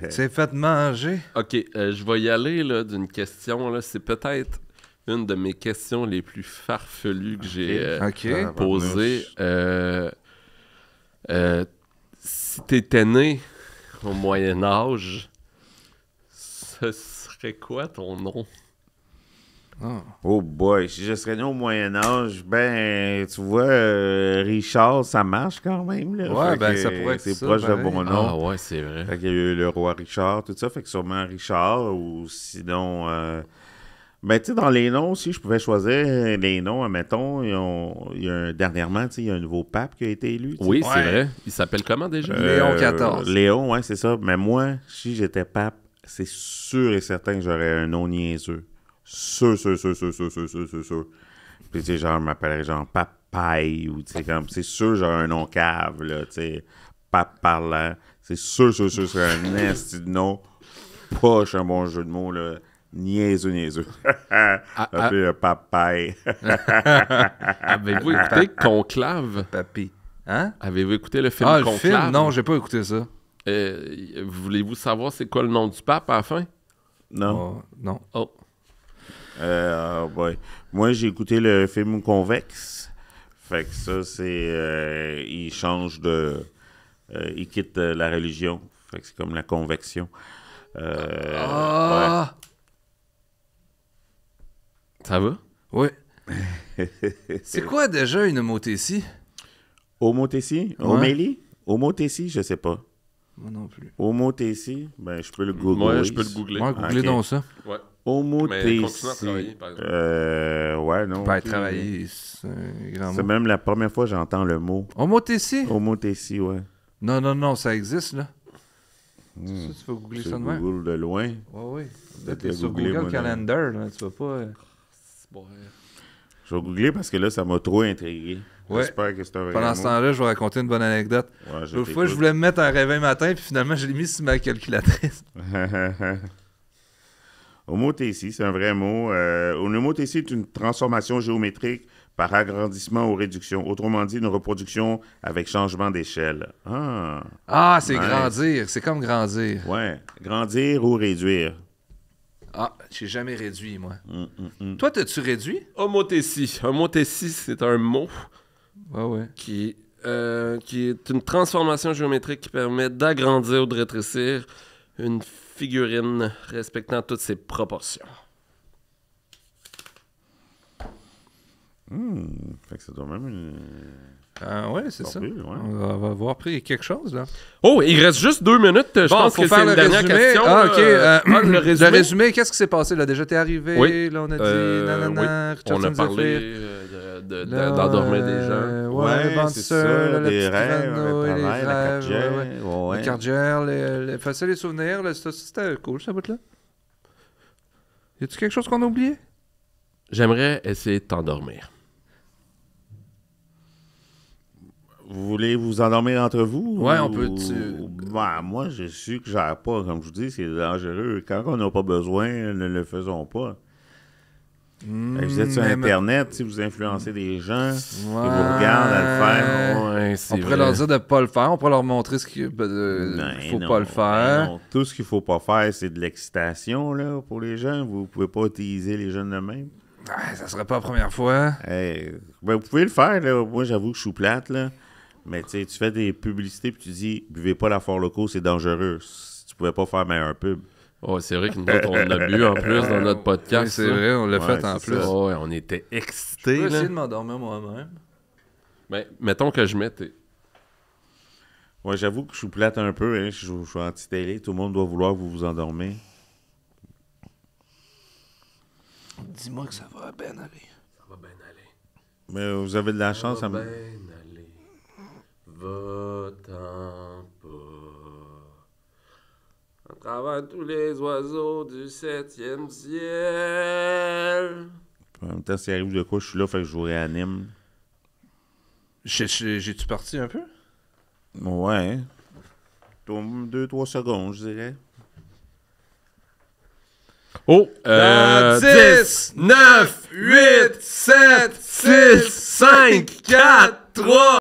C'est fait manger. OK, je vais y aller là, d'une question. Là. C'est peut-être une de mes questions les plus farfelues que j'ai OK. posées. Si t'étais né au Moyen-Âge, ce serait quoi ton nom? Oh boy, si je serais né au Moyen-Âge, ben, tu vois, Richard, ça marche quand même. Là. Ouais, Fait ben, que ça pourrait être c'est ça, proche de pareil. mon Ah nom. ouais, c'est vrai. Fait qu'il y a eu le roi Richard, tout ça. Fait que sûrement Richard, ou sinon... Ben, tu sais, dans les noms aussi, je pouvais choisir les noms, admettons. Dernièrement, tu sais, il y a un nouveau pape qui a été élu. tu sais. Oui, c'est vrai. Il s'appelle comment déjà? Léon XIV. Léon, ouais, c'est ça. Mais moi, si j'étais pape, c'est sûr et certain que j'aurais un nom niaiseux. Sûr. Puis, tu sais, genre, je m'appellerais genre Papaye, ou tu sais, comme, c'est sûr, j'aurais un nom cave, là, tu sais, pape parlant. C'est sûr, c'est un esti de nom. Poche, un bon jeu de mots, là. Niaiseux. Appelé le Papaye. Avez-vous écouté Conclave? Papy. Hein? Avez-vous écouté le film Ah, le Conclave? film? Non, j'ai pas écouté ça. Voulez-vous savoir c'est quoi le nom du pape à la fin? Non. Oh, non. Oh. Boy. Moi, j'ai écouté le film Convexe. Fait que ça, c'est... il change de... il quitte la religion. Fait que c'est comme la convection. Ah! Ça va? Ouais. C'est quoi déjà une homothétie? Homothétie? Ouais. Homélie? Homothétie, je sais pas. Moi non plus. Homothétie, ben, je peux le googler. Moi, je peux le googler. Moi, googlez Ok. donc ça. Ouais. Homothétie. Mais continue à travailler, par exemple. Ouais, non. Ben, ok. travailler, c'est un grand C'est mot. même la première fois que j'entends le mot. Homothétie? Homothétie, ouais. Non, ça existe, là. Ça, tu vas googler Je ça de même? Google de loin. Ouais. Là, Peut-être t'es le sur googler, Google moi, là. Calendar, là. Tu vas pas... Bon, Je vais googler parce que là, ça m'a trop intrigué. Ouais. J'espère que c'est un vrai Pendant mot. ce temps-là, je vais raconter une bonne anecdote. Ouais, L'autre fois, je voulais me mettre un réveil matin, puis finalement, je l'ai mis sur ma calculatrice. Homothétie, c'est un vrai mot. Une homothétie est une transformation géométrique par agrandissement ou réduction. Autrement dit, une reproduction avec changement d'échelle. Ah, Ah, c'est Nice. grandir. C'est comme grandir. ouais. Grandir ou réduire. Ah, j'ai jamais réduit, moi. Mm. Toi, t'as-tu réduit? homothétie. Homothétie, c'est un mot Ouais. qui est une transformation géométrique qui permet d'agrandir ou de rétrécir une figurine respectant toutes ses proportions. Fait que ça doit même une... Ah ouais, c'est ça. Plus, ouais. On va avoir pris quelque chose, là. Oh, il reste juste 2 minutes. Je pense faut que c'est faire une le dernière résumé. question. Ah, là. OK. Le résumé. Le résumé, qu'est-ce qui s'est passé, là? Déjà, t'es arrivé, Oui. là, on a dit nanana, Oui. On a Richardson parlé Zephyr. d'endormir des gens. Ouais, le c'est Bouncer, ça, le les petit rêves, Grano, le les travail, la rêves, cardière. ouais. Les cardières, effacer les souvenirs, là, c'était cool, ça bout-là. Y a-tu quelque chose qu'on a oublié? J'aimerais essayer de t'endormir. Vous voulez vous endormir entre vous? Ouais, on ou- peut... Ben, moi, je suis que j'arrive pas. Comme je vous dis, c'est dangereux. Quand on n'a pas besoin, ne le faisons pas. Vous êtes sur Internet, si vous influencez des gens, ils vous regardent à le faire. Ouais, c'est On pourrait vrai. leur dire de pas le faire, on pourrait leur montrer ce qu'il faut pas le faire. Non. Tout ce qu'il faut pas faire, c'est de l'excitation là, pour les gens. Vous pouvez pas utiliser les jeunes de même. Ah, ça serait pas la première fois. Hey, ben, vous pouvez le faire. Là. Moi, j'avoue que je suis plate. Là. Mais tu fais des publicités puis tu dis « Buvez pas la Fort Locaux, c'est dangereux. » Tu pouvais pas faire meilleur pub. Oh, c'est vrai que nous autres, on a bu en plus dans notre podcast. Oui, c'est vrai, on l'a fait en c'est plus. ça. Oh, ouais, on était Je excités. vais Là. essayer de m'endormir moi-même. Ben, mettons que je mette. Ouais, j'avoue que je suis plate un peu. Hein. Je suis anti-télé. Tout le monde doit vouloir que vous vous endormez. Dis-moi que ça va bien aller. Ça va bien aller. Mais vous avez de la chance. Ça à va me- bien aller. Va-t'en pas. À travers tous les oiseaux du 7e ciel. En même temps, s'il arrive de quoi, je suis là, fait que je vous réanime. J'ai-tu parti un peu? Ouais. 2-3 secondes, je dirais. Oh! Dans 10, 9, 8, 7, 6, 5, 4, 3...